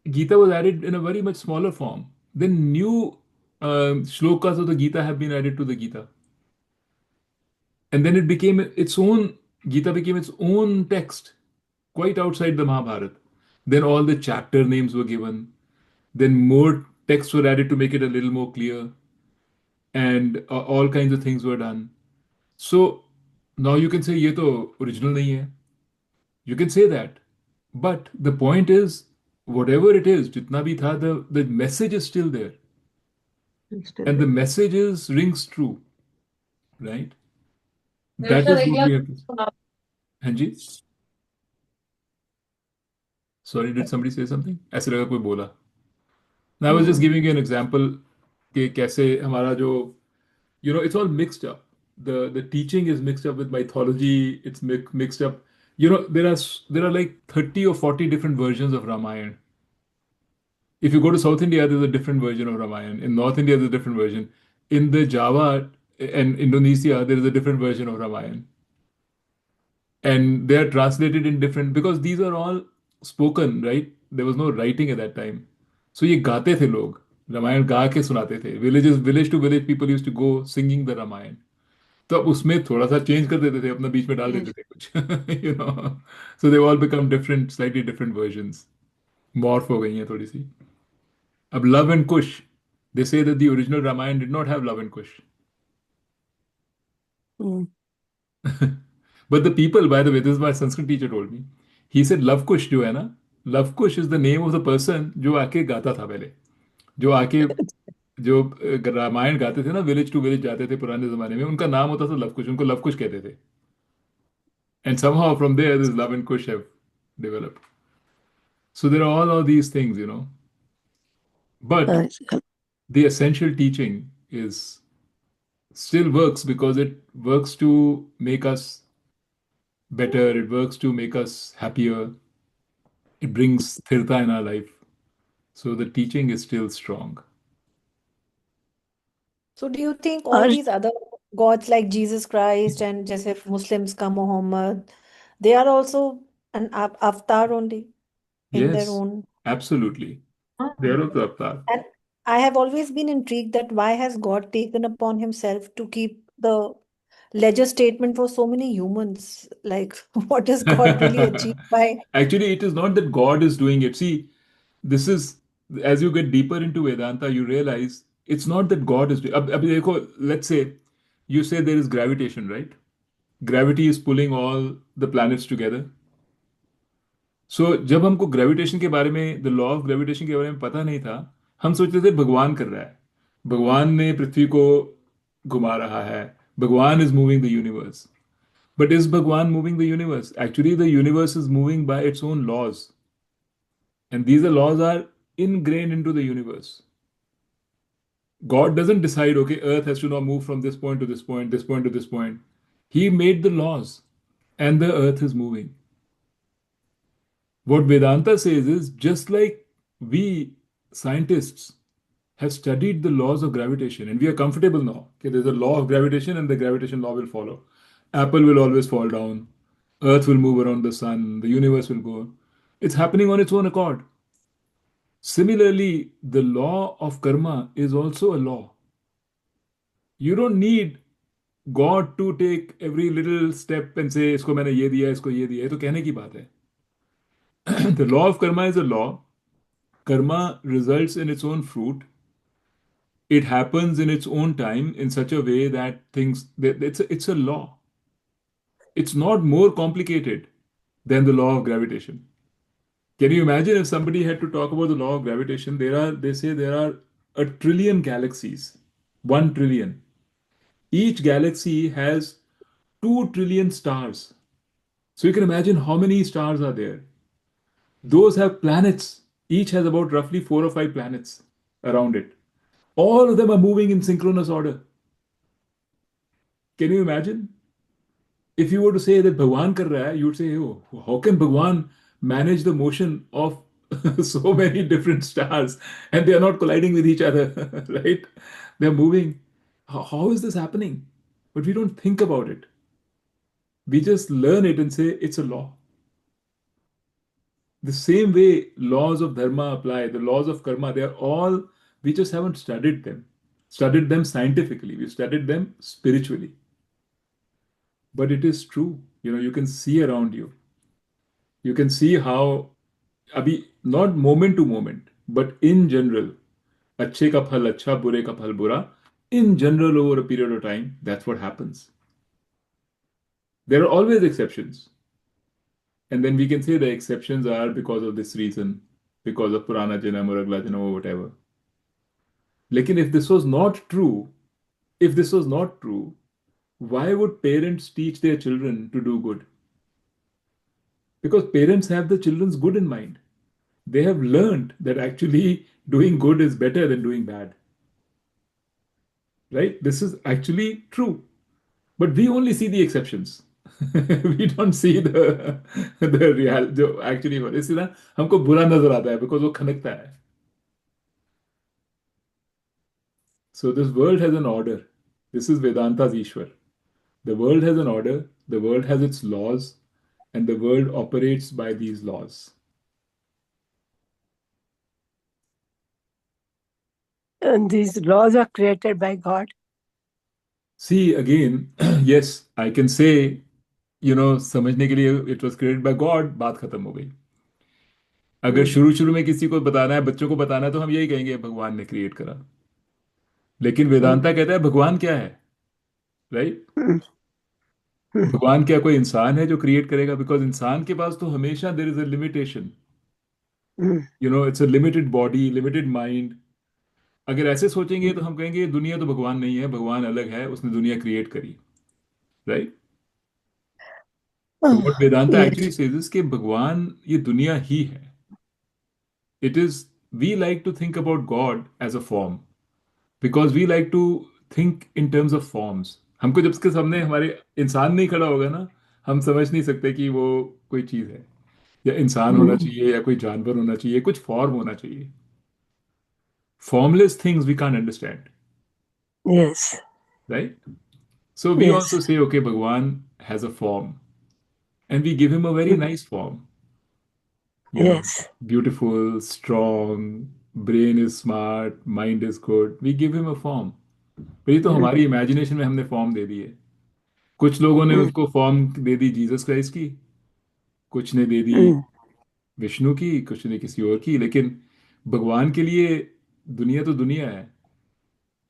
Gita was added in a very much smaller form. Then new shlokas of the Gita have been added to the Gita. And then it became its own, Gita became its own text, quite outside the Mahabharata. Then all the chapter names were given. Then more texts were added to make it a little more clear. And all kinds of things were done. So now you can say, ये तो original नहीं है. You can say that. But the point is, whatever it is, जितना भी था, the message is still there. And the message rings true, right? That is what we have to. Hanji? Sorry, did somebody say something? ऐसे लगा कोई बोला. Now, I was just giving you an example कि कैसे हमारा जो, it's all mixed up. The teaching is mixed up with mythology. It's mixed up. There are like 30 or 40 different versions of Ramayana. If you go to South India, there's a different version of Ramayana. In North India, there's a different version. In the Java and Indonesia, there is a different version of Ramayana. And they are translated in different, because these are all spoken, right? There was no writing at that time. So ये गाते थे लोग, रामायण गा के सुनाते थे. Village to village people used to go singing the Ramayan. तो अब उसमें थोड़ा सा चेंज कर देते थे, अपना बीच में डाल देते थे कुछ. So they all become different, slightly different versions. Morph हो गई हैं थोड़ी सी. अब Love and Kush, they say that the original Ramayana did not have Love and Kush. But the people, by the way, this is my Sanskrit teacher told me. He said Love Kush जो है ना, Love Kush is the name of the person जो आके गाता था पहले. जो आके जो रामायण गाते थे ना, विलेज टू विलेज जाते थे पुराने जमाने में, उनका नाम होता था लव कुश. उनको लव कुश कहते थे. And somehow from there, this Love and Kush have developed. So there are all these things, But the essential teaching is still works because it works to make us better. It works to make us happier. It brings sthirta in our life. So the teaching is still strong. So do you think all these other gods like Jesus Christ and जैसे Muslims का Muhammad, they are also an avatar only in their Yes, own? absolutely. They are also avatar. And I have always been intrigued that why has God taken upon himself to keep the ledger statement for so many humans? Like, what does God really achieve by? Actually, it is not that God is doing it. See, this is, as you get deeper into Vedanta, you realize it's not that God is doing. अभी देखो, let's say you say there is gravitation, right? Gravity is pulling all the planets together. So जब हमको gravitation के बारे में, the law of gravitation के बारे में पता नहीं था, हम सोचते थे भगवान कर रहा है, भगवान ने पृथ्वी को घुमा रहा है, भगवान is moving the universe. But is Bhagwan moving the universe? Actually, the universe is moving by its own laws. And these laws are ingrained into the universe. God doesn't decide, okay, Earth has to now move from this point to this point, this point to this point. He made the laws, and the Earth is moving. What Vedanta says is, just like we scientists have studied the laws of gravitation, and we are comfortable now. Okay, there's a law of gravitation, and the gravitation law will follow. Apple will always fall down. Earth will move around the sun. The universe will go. It's happening on its own accord. Similarly, the law of karma is also a law. You don't need God to take every little step and say, इसको मैंने ये दिया, इसको ये दिया. ये तो कहने की बात है. The law of karma is a law. Karma results in its own fruit. It happens in its own time in such a way that it's a law. It's not more complicated than the law of gravitation. Can you imagine if somebody had to talk about the law of gravitation? They say there are 1 trillion galaxies. 1 trillion. Each galaxy has 2 trillion stars. So you can imagine how many stars are there. Those have planets Each has about roughly 4 or 5 planets around it. All of them are moving in synchronous order. Can you imagine? If you were to say that Bhagwan kar raha hai, you would say, oh, how can Bhagwan manage the motion of so many different stars and they are not colliding with each other, right? They're moving. How is this happening? But we don't think about it. We just learn it and say it's a law. The same way laws of dharma apply, the laws of karma, they are all, we just haven't studied them scientifically, we studied them spiritually. But it is true. You can see around you. You can see how, abhi, not moment to moment, but in general, अच्छे का फल अच्छा, बुरे का फल बुरा, in general over a period of time, that's what happens. There are always exceptions. And then we can say the exceptions are because of this reason, because of Purana Janam or Agla Janam or whatever. Lekin if this was not true, why would parents teach their children to do good? Because parents have the children's good in mind. They have learned that actually doing good is better than doing bad. Right? This is actually true. But we only see the exceptions. We don't see the real जो actually हो इसलिए ना हमको बुरा नजर आता है because वो खनकता है. So this world has an order. This is Vedanta's Ishwar. The world has an order, the world has its laws, and the world operates by these laws. And these laws are created by God. See, again, yes, I can say, समझने के लिए it was created by God, बात खत्म हो गई. अगर शुरू शुरू में किसी को बताना है, बच्चों को बताना है, तो हम यही कहेंगे भगवान ने क्रिएट करा. लेकिन वेदांता कहता है भगवान क्या है, राइट? भगवान क्या कोई इंसान है जो क्रिएट करेगा? बिकॉज इंसान के पास तो हमेशा there is a limitation. It's a limited body, limited mind. अगर ऐसे सोचेंगे तो हम कहेंगे दुनिया तो भगवान नहीं है, भगवान अलग है, उसने दुनिया क्रिएट करी, राइट? तो what Vedanta Yes. Actually says is कि भगवान ये दुनिया ही है. It is we like to think about God as a form because we like to think in terms of forms. हमको जब उसके सामने हमारे इंसान नहीं खड़ा होगा ना, हम समझ नहीं सकते कि वो कोई चीज है, या इंसान होना चाहिए, या कोई जानवर होना चाहिए, कुछ फॉर्म होना चाहिए. Formless things we can't understand, Yes. right? So we Yes. also say, okay, Bhagwan has a form, and we give him a very nice form. Yes. Beautiful, strong, brain is smart, mind is good. We give him a form. पर ये तो हमारी imagination में हमने form दे दी है. कुछ लोगों ने उसको फॉर्म दे दी जीसस क्राइस्ट की, कुछ ने दे दी विष्णु की, कुछ ने किसी और की. लेकिन भगवान के लिए दुनिया तो दुनिया है.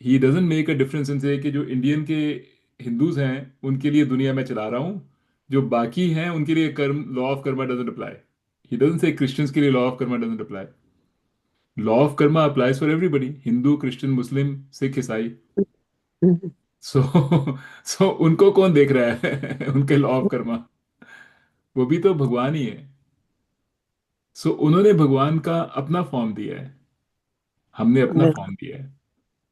He doesn't make a difference in से कि जो इंडियन के हिंदूज हैं उनके लिए दुनिया में चला रहा हूँ, जो बाकी हैं उनके लिए कर्म law of karma doesn't apply. He doesn't say Christians के लिए law of karma doesn't apply. Law of karma applies for everybody, Hindu, Christian, Muslim, Sikh, Isai. So सो उनको कौन देख रहा है? उनके लॉ ऑफ कर्मा, वो भी तो भगवान ही है. सो उन्होंने भगवान का अपना फॉर्म दिया है, हमने अपना फॉर्म दिया है.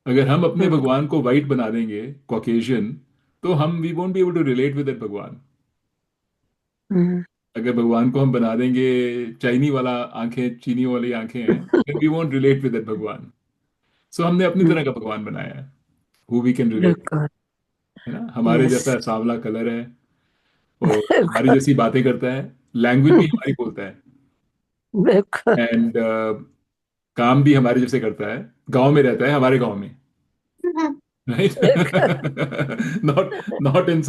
अगर हम अपने भगवान को वाइट बना देंगे, कॉकेशियन, तो हम we won't be able to relate with that भगवान. अगर भगवान को हम बना देंगे चाइनी वाला आंखें, चीनी वाली आंखें हैं, then we won't relate with that भगवान. सो हमने अपनी तरह का भगवान बनाया है, हु वी कैन रिलेट, बिल्कुल. है ना? हमारे Yes. जैसा सांवला कलर है, और हमारी जैसी बातें करता है, लैंग्वेज भी हमारी बोलता है, बिल्कुल. एंड काम भी हमारे जैसे करता है. गांव में रहता है, हमारे गांव में, right? Not in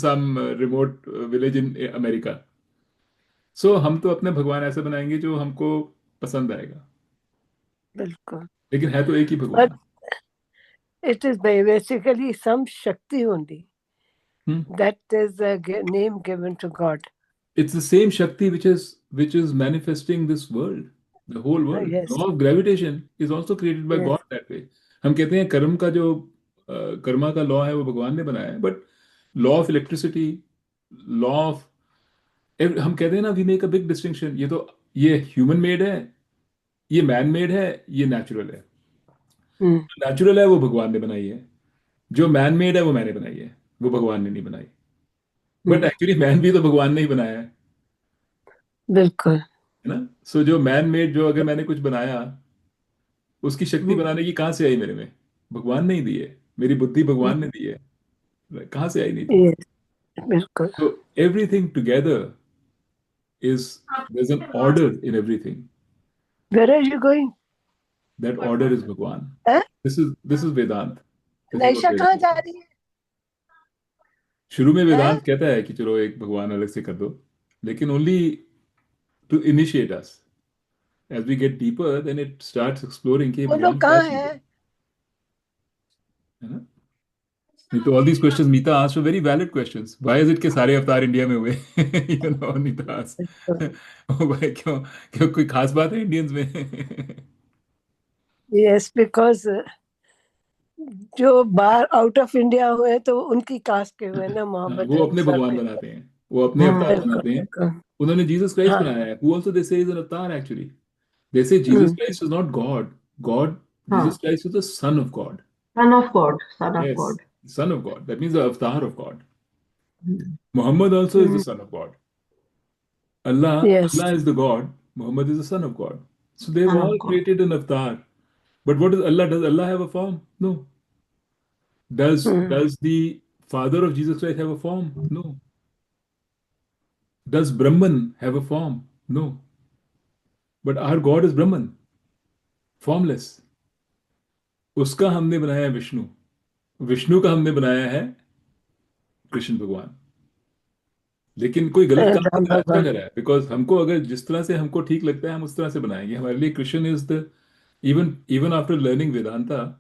some remote village in America. So हम तो अपने भगवान ऐसे बनाएंगे जो हमको पसंद आएगा, बिल्कुल. लेकिन है तो एक ही But भगवान. it is basically some Shakti only. That is a name given to God. It's the same Shakti which is manifesting this world, the whole world. Yes. Law of gravitation is also created by Yes. God that way. हम कहते हैं कर्म का जो कर्मा का law है वो भगवान ने बनाया है, but law of electricity, law of हम कहते हैं ना, we make a big distinction. ये तो ये ह्यूमन मेड है, ये मैन मेड है, ये नेचुरल है। हम्म, जो नेचुरल है वो भगवान ने बनाई है, जो मैन मेड है वो मैंने बनाई है, वो भगवान ने नहीं बनाई। बट एक्चुअली मैन भी तो भगवान ने ही बनाया बिल्कुल। है ना। सो जो मैन मेड, जो अगर मैंने कुछ बनाया, उसकी शक्ति बनाने की कहाँ से आई मेरे में? भगवान ने ही दी है। मेरी बुद्धि भगवान ने दी है, कहाँ से आई? नहीं दी। यस, बिल्कुल। So everything together is, there's an order in everything. Where are you going? That order is Bhagwan. हैं? This is Vedant. This is what Naisha we are कहाँ जा talking. रही है? शुरू में हैं? वेदांत कहता है कि चलो एक भगवान अलग से कर दो, लेकिन only to initiate us. As we get deeper, then it starts exploring कि वो लोग भगवान क्या कहाँ चीज है? है ना? नहीं तो all these questions Meeta asked were very valid questions. Why is it कि सारे अवतार इंडिया में हुए? You know, Meeta asked. ओ भाई, क्यों क्यों कोई खास बात है इंडियंस में? यस, बिकॉज जो बाहर आउट ऑफ इंडिया हुए तो उनकी कास्ट के हुए ना, मोहम्मद वो अपने सर भगवान पे। बनाते हैं, वो अपने अवतार बिल्कुल बनाते हैं। बिल्कुल। उन्होंने जीसस क्राइस्ट हाँ बनाया है, who also they say is an avatar actually. They say Jesus hmm, Christ is not God. God, हाँ, Jesus Christ is the Son of God. Son of God, son of Yes, God. Son of God. That means the avatar of God. Muhammad also is the Son of God. Allah, yes, Allah is the God. Muhammad is the Son of God. So they've son of all God. created an avatar. But what is Allah? Does Allah have a form? No. Does the father of Jesus Christ have a form? No. Does Brahman have a form? No. But our God is Brahman, formless. उसका हमने बनाया है विष्णु, विष्णु का हमने बनाया है कृष्ण भगवान। लेकिन कोई गलत काम राम करा, अच्छा भगवान। करा है, बिकॉज हमको अगर जिस तरह से हमको ठीक लगता है हम उस तरह से बनाएंगे। हमारे लिए Krishna is the, even even after learning Vedanta,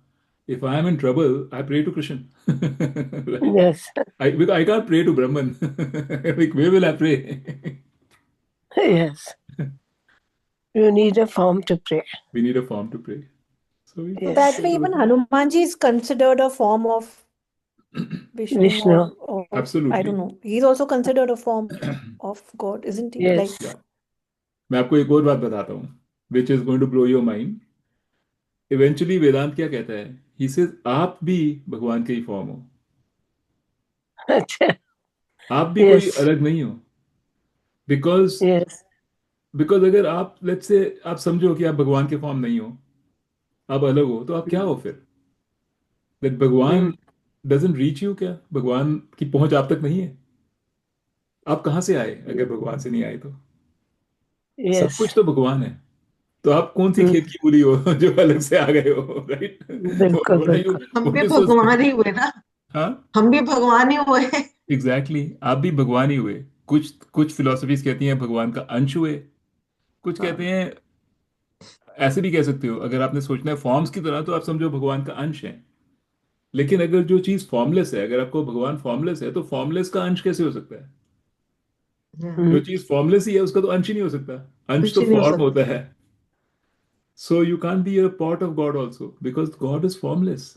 if I am in trouble, I pray to Krishna. Right? Yes Because I can't pray to Brahman. Like, where will I pray? Yes, you need a form to pray. We need a form to pray. So we So yes, that way, even Hanumanji is considered a form of Vishnu, Vishnu. or I Absolutely. don't know. He's also considered a form of God, isn't he? Yes, Like, Yeah. मैं आपको एक और बात बताता हूँ, which is going to blow your mind. Eventually Vedanta क्या कहता है? ही सेज आप भी भगवान के ही फॉर्म हो, अच्छा, आप भी कोई यस अलग नहीं हो। बिकॉज यस, बिकॉज अगर आप, लेट्स से आप समझो कि आप भगवान के फॉर्म नहीं हो, आप अलग हो, तो आप क्या हो फिर? दैट भगवान डजंट रीच यू? क्या भगवान की पहुंच आप तक नहीं है? आप कहाँ से आए अगर भगवान से नहीं आए तो? सब यस, कुछ तो भगवान है। तो आप कौन सी खेत की मूली हो जो अलग से आ गए हो? राइट? बिल्कुल व्हाट आर यू, बिल्कुल। हम व्हाट भी इज सो भगवान ही स्पेशल? हुए ना, हाँ, हम भी भगवान ही हुए। Exactly exactly. आप भी भगवान ही हुए। कुछ कुछ फिलोसफीज कहती हैं भगवान का अंश हुए, कुछ कहते हाँ, हैं, ऐसे भी कह सकते हो, अगर आपने सोचना है फॉर्म्स की तरह, तो आप समझो भगवान का अंश है। लेकिन अगर जो चीज फॉर्मलेस है, अगर आपको भगवान फॉर्मलेस है, तो फॉर्मलेस का अंश कैसे हो सकता है? जो चीज फॉर्मलेस ही है उसका तो अंश ही नहीं हो सकता। अंश कुछ तो ही नहीं हो फॉर्म होता सकता। है। So you can't be a part of God also, because God is formless.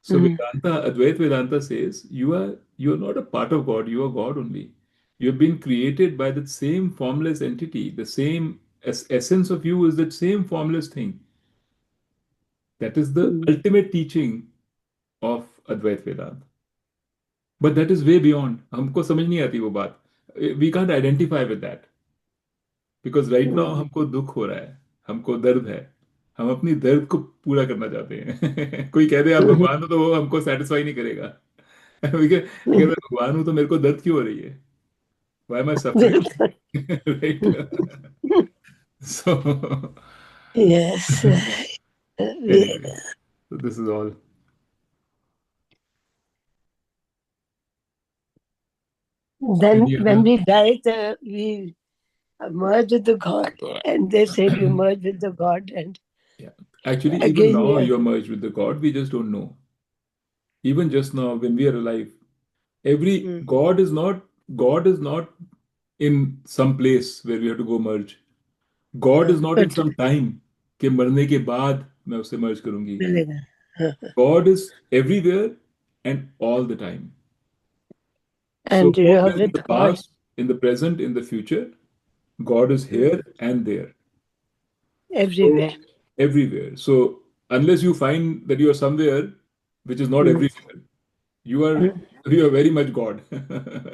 So Vedanta, Advaita Vedanta says you are not a part of God, you are God only. You have been created by that same formless entity. The same essence of you is that same formless thing. That is the ultimate teaching of Advaita Vedanta. But that is way beyond. हमको समझ नहीं आती वो बात. We can't identify with that. Because right now हमको दुख हो रहा है, हमको दर्द है, हम अपनी दर्द को पूरा करना चाहते हैं। कोई कह दे आप भगवान हो, तो वो हमको सेटिस्फाई नहीं करेगा। अगर मैं भगवान हूं तो मेरे को दर्द क्यों हो रही है? Why am I suffering? बिल्कुल। Right? So yes, anyway, so this is all. then Any when other? we died, we merged with the God, and they said you merged with the God, and Yeah. Actually, even again, now yeah. you're merged with the God. We just don't know. Even just now, when we are alive, every God is not in some place where we have to go merge. God is not in But some time कि मरने के बाद मैं उससे merge करूंगी. मिलेगा। God is everywhere and all the time. So And you are always in with the God. past, in the present, in the future, God is here and there. Everywhere. Everywhere. So unless you find that you are somewhere which is not Mm. everywhere, you are you are very much God.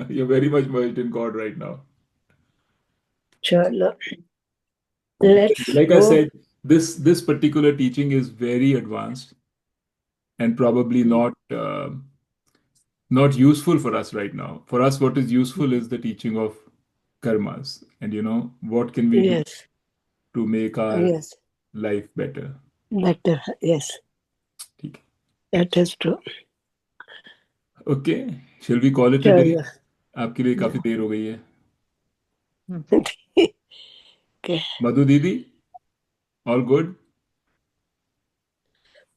You're very much merged in God right now. Chalo. Let's Like I go. said, this particular teaching is very advanced and probably not useful for us right now. For us, what is useful is the teaching of karmas, and what can we do Yes. to make our Yes. life better. Better. Yes. ठीक है. That is true. Okay, shall we call it a day? Chalo. आपके लिए काफी देर हो गई है. Okay. मधु दीदी, all good?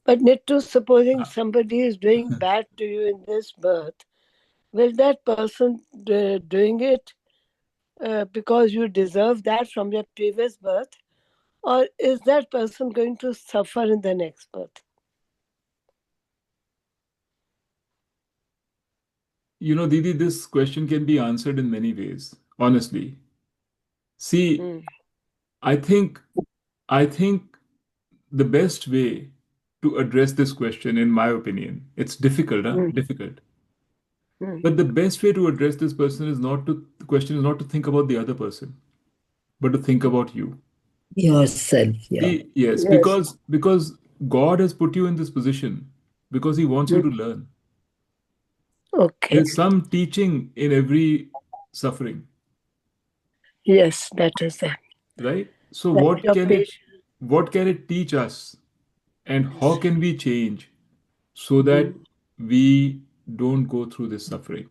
But Nittu, supposing somebody is doing bad to you in this birth, will that person doing it because you deserve that from your previous birth? Or is that person going to suffer in the next birth? Didi, this question can be answered in many ways, honestly. See, I think the best way to address this question, in my opinion, it's difficult, huh? Difficult. But the best way to address this person is the question is not to think about the other person, but to think about you. Yourself, yeah. Yes, Yes. because God has put you in this position because He wants you to learn. Okay. There's some teaching in every suffering, Yes, that is that. right? So That what your can patient. what can it teach us, and how can we change so that we don't go through this suffering?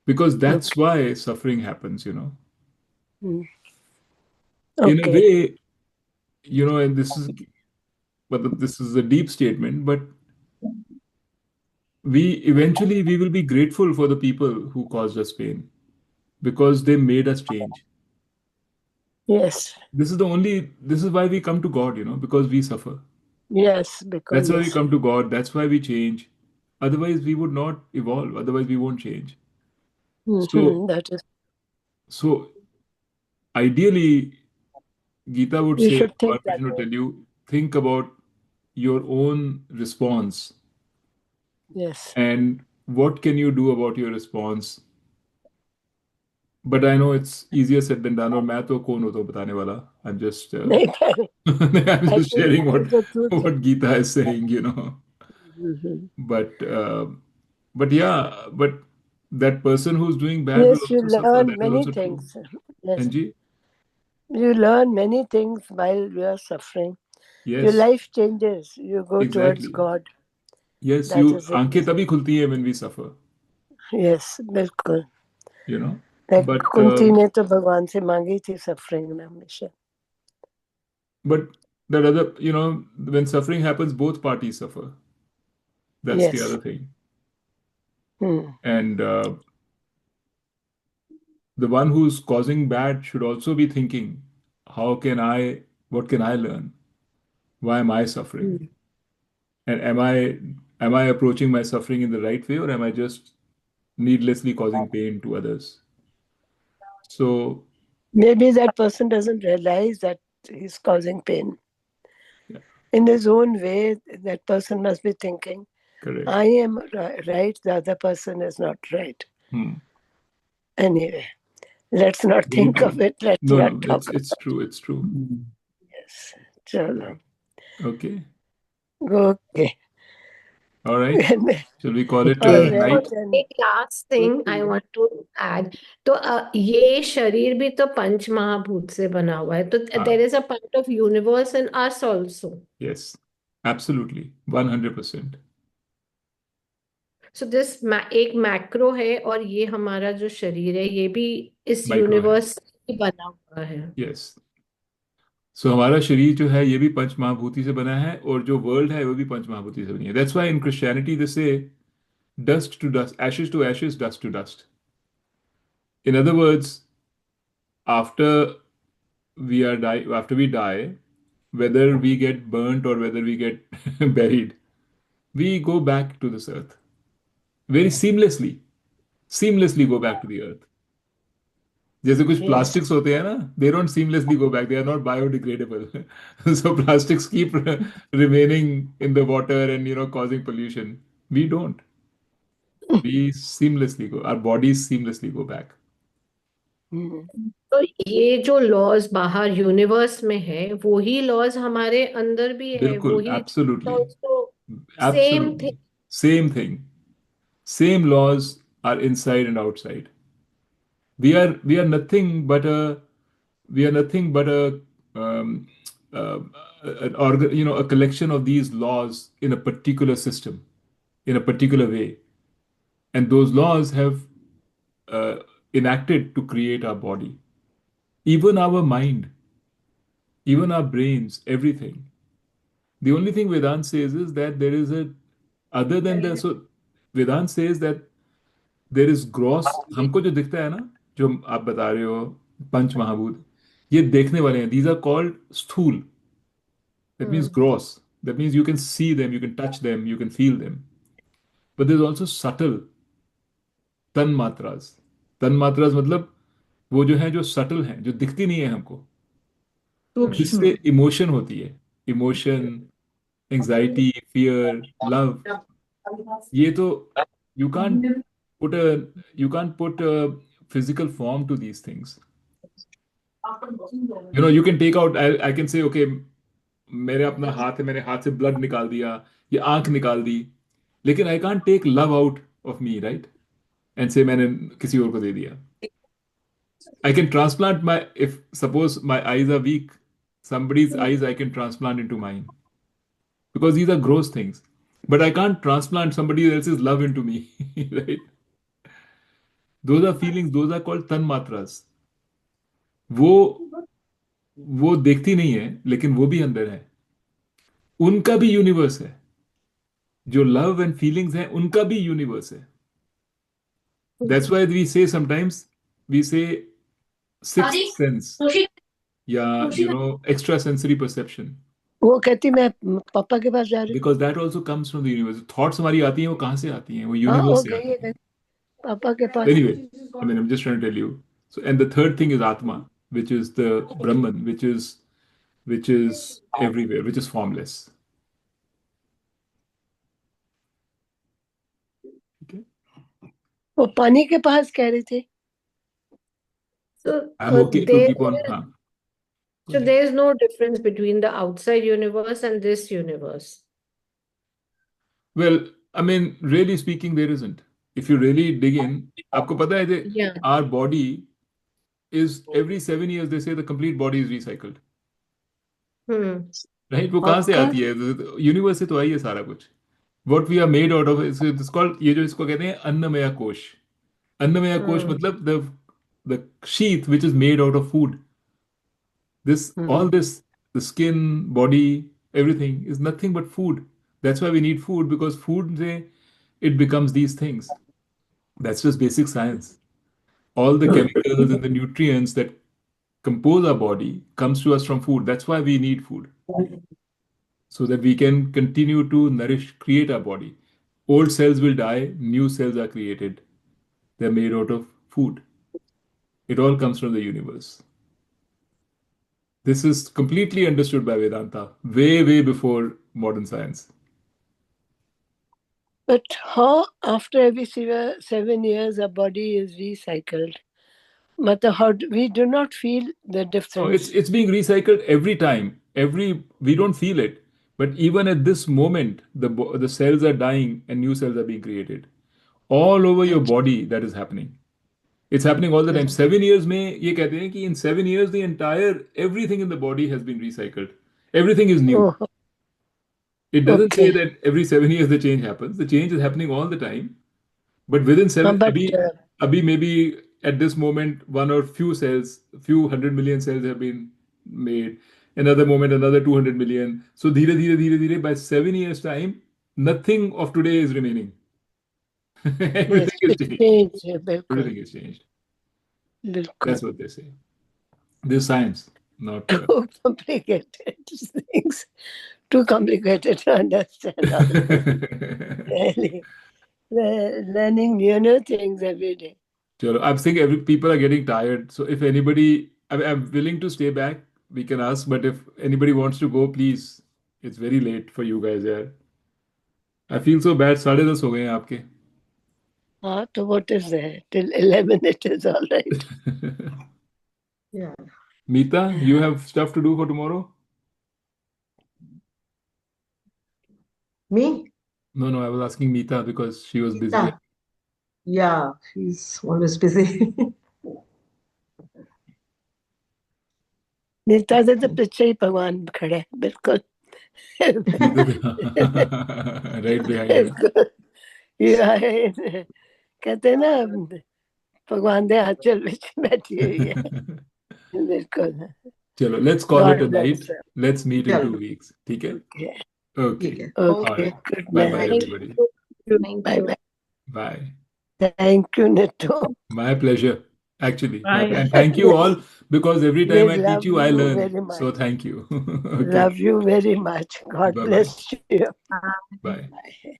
Because that's why suffering happens. In a Okay. way, and this is a deep statement, but we will be grateful for the people who caused us pain because they made us change. Yes. This is why we come to God, because we suffer. Yes, because That's why we yes. come to God. That's why we change. Otherwise, we would not evolve. Otherwise, we won't change. So, That is. so ideally, Gita would You say, should or think that Krishna would way. tell you, think about your own response Yes. and what can you do about your response. But I know it's easier said than done. और मैं तो कौन होता हूँ बताने वाला. I'm just नहीं, I'm I just think sharing that is the truth. what Gita is saying. But but that person who's doing bad will Yes, you also suffer. learn That is many also true. things. Yes. Anji? You learn many things while you are suffering. Your Yes, life changes. You go towards exactly. God. Yes, That is the आंखें reason. तभी खुलती है when we suffer, Yes, बिल्कुल. Like But Kunti ने तो भगवान से मांगी थी सफरिंग में हमेशा. but that other, when suffering happens, both parties suffer. That's the Yes. other thing. And the one who's causing bad should also be thinking, what can I learn? Why am I suffering? And am I approaching my suffering in the right way, or am I just needlessly causing pain to others? So Maybe that person doesn't realize that he's causing pain. yeah, In his own way, that person must be thinking, correct. I am right, the other person is not right. Anyway, let's not Very think true. of it. Let's No, not no, talk. it's true. It's true. Yes. Chalo. Okay. Okay. All right. Shall we call it All a Okay. right. night? then. एक last thing I want to add तो ये शरीर भी तो पंच महाभूत से बना हुआ है तो there is a part of universe in us also Yes, absolutely. 100%. So this एक मैक्रो है और ये हमारा जो शरीर है ये भी इस Micro है. यूनिवर्स से बना हुआ है Yes. So हमारा शरीर जो है ये भी पंच महाभूति से बना है और जो वर्ल्ड है वो भी पंच महाभूति से बनी है. That's why in Christianity they say dust to dust, ashes to ashes, dust to dust. In other words, after after we die, whether we get burnt or whether we get buried, we go back to this earth very seamlessly go back to the earth. जैसे कुछ Yes. plastics होते हैं ना, they don't seamlessly go back. They are not biodegradable. So plastics keep remaining in the water and causing pollution. We don't. We seamlessly go. Our bodies seamlessly go back. Hmm. तो ये जो laws बाहर universe में है वही laws हमारे अंदर भी है, बिल्कुल, वही absolutely, same thing. absolutely. Same thing. Same laws are inside and outside. We are nothing but a we are nothing but a um, uh, a collection of these laws in a particular system, in a particular way, and those laws have uh, enacted to create our body, even our mind, even our brains, everything. The only thing Vedant says is that there is a other than the so Vedant says that there is gross, हमको जो दिखता है ना, जो आप बता रहे हो पंच महाभूत, ये देखने वाले हैं. These are called स्थूल. That means gross. That means you can see them, you can touch them, you can feel them. But there's also subtle तन मात्रास. तन मात्रास मतलब वो जो है, जो सटल हैं, जो दिखती नहीं है हमको, जिससे इमोशन होती है. Emotion, anxiety, fear, love. ये तो you can't put a you can't put a physical form to these things. You can take out, I can say, okay, मेरे अपना हाथ है, मैंने हाथ से ब्लड निकाल दिया, ये आंख निकाल दी, लेकिन I can't take love out of me, right, and say मैंने किसी और को दे दिया. I can transplant if suppose my eyes are weak, somebody's eyes I can transplant into mine, because these are gross things. But I can't transplant somebody else's love into me, right? Those are feelings, those are called tanmatras. वो वो देखती नहीं है, लेकिन वो भी अंदर है. उनका भी यूनिवर्स है. जो लव एंड फीलिंग्स हैं, उनका भी यूनिवर्स है. That's why we say sometimes, we say sixth sense, या extra sensory perception, वो कहती मैं पापा के पास जा रही हूँ. because that also comes from the universe. Thoughts हमारी आती हैं, वो कहाँ से आती हैं? वो हाँ, यूनिवर्स वो से गई आती है हैं. पापा के पास. Anyway, I mean, I'm just trying to tell you. So, and the third thing is Atma, which is the Brahman, which is everywhere, which is formless. Okay. वो पानी के पास कह रही थी. So I'm okay to keep on. हाँ. so there is no difference between the outside universe and this universe. Well, I mean, really speaking, there isn't. If you really dig in, आपको पता है that Yeah. our body is every 7 years they say the complete body is recycled. Right? वो कहाँ से पक्का? आती है? Universe से तो आई है सारा कुछ. What we are made out of is it's called, ये जो इसको कहते हैं अन्नमय कोश. अन्नमय कोश मतलब the sheath which is made out of food. All this, the skin, body, everything is nothing but food. That's why we need food, because food, it becomes these things. That's just basic science. All the chemicals and the nutrients that compose our body comes to us from food. That's why we need food, so that we can continue to create our body. Old cells will die, new cells are created. They're made out of food. It all comes from the universe. This is completely understood by Vedanta way, way before modern science. But how after every 7 years our body is recycled? We do not feel the difference. No, it's being recycled every time. We don't feel it, but even at this moment, the cells are dying and new cells are being created. All over your body, that is happening. It's happening all the time. 7 years में ये कहते हैं कि in 7 years the entire everything in the body has been recycled. Everything is new. Oh, It doesn't say okay. that every 7 years the change happens. The change is happening all the time. But within seven, But abhi maybe at this moment, one or few cells, few 100 million cells have been made. Another moment, another 200 million. So, dhire, by 7 years' time, nothing of today is remaining. Everything is changed. बिल्कुल Everything is changed. बिल्कुल. That's what they say. This is science, not. Too complicated things. Too complicated to understand. All this. Really. We're learning new things every day. Chalo, I'm saying people are getting tired. So if anybody, I'm willing to stay back. We can ask, but if anybody wants to go, please. It's very late for you guys, yeah. I feel so bad. 10:30 हो गए हैं आपके. हाँ, तो what is there? Till 11 it is all right. Yeah. Meeta, you have stuff to do for tomorrow? Me? No, I was asking Meeta because she was busy. Yeah. Yeah, she's always busy. Nita से तो पीछे ही भगवान खड़े हैं, बिल्कुल Right behind her. बिल्कुल ये आए, कहते हैं ना भगवान दे आंचल विच बैठी हुई है बिल्कुल. Chalo, let's call God it a night. bless her. Let's meet in Chalo. 2 weeks. ठीक है? Okay. Okay. ठीक है. All Okay. right. Good Bye bye, night. everybody. Thank Bye you. bye. Bye. Thank you, Nitto. My pleasure, actually. Bye. And thank you all because every time We I teach love you, I you learn. very much. So thank you. Okay. Love you very much. God Bye-bye. bless you. Bye. Bye.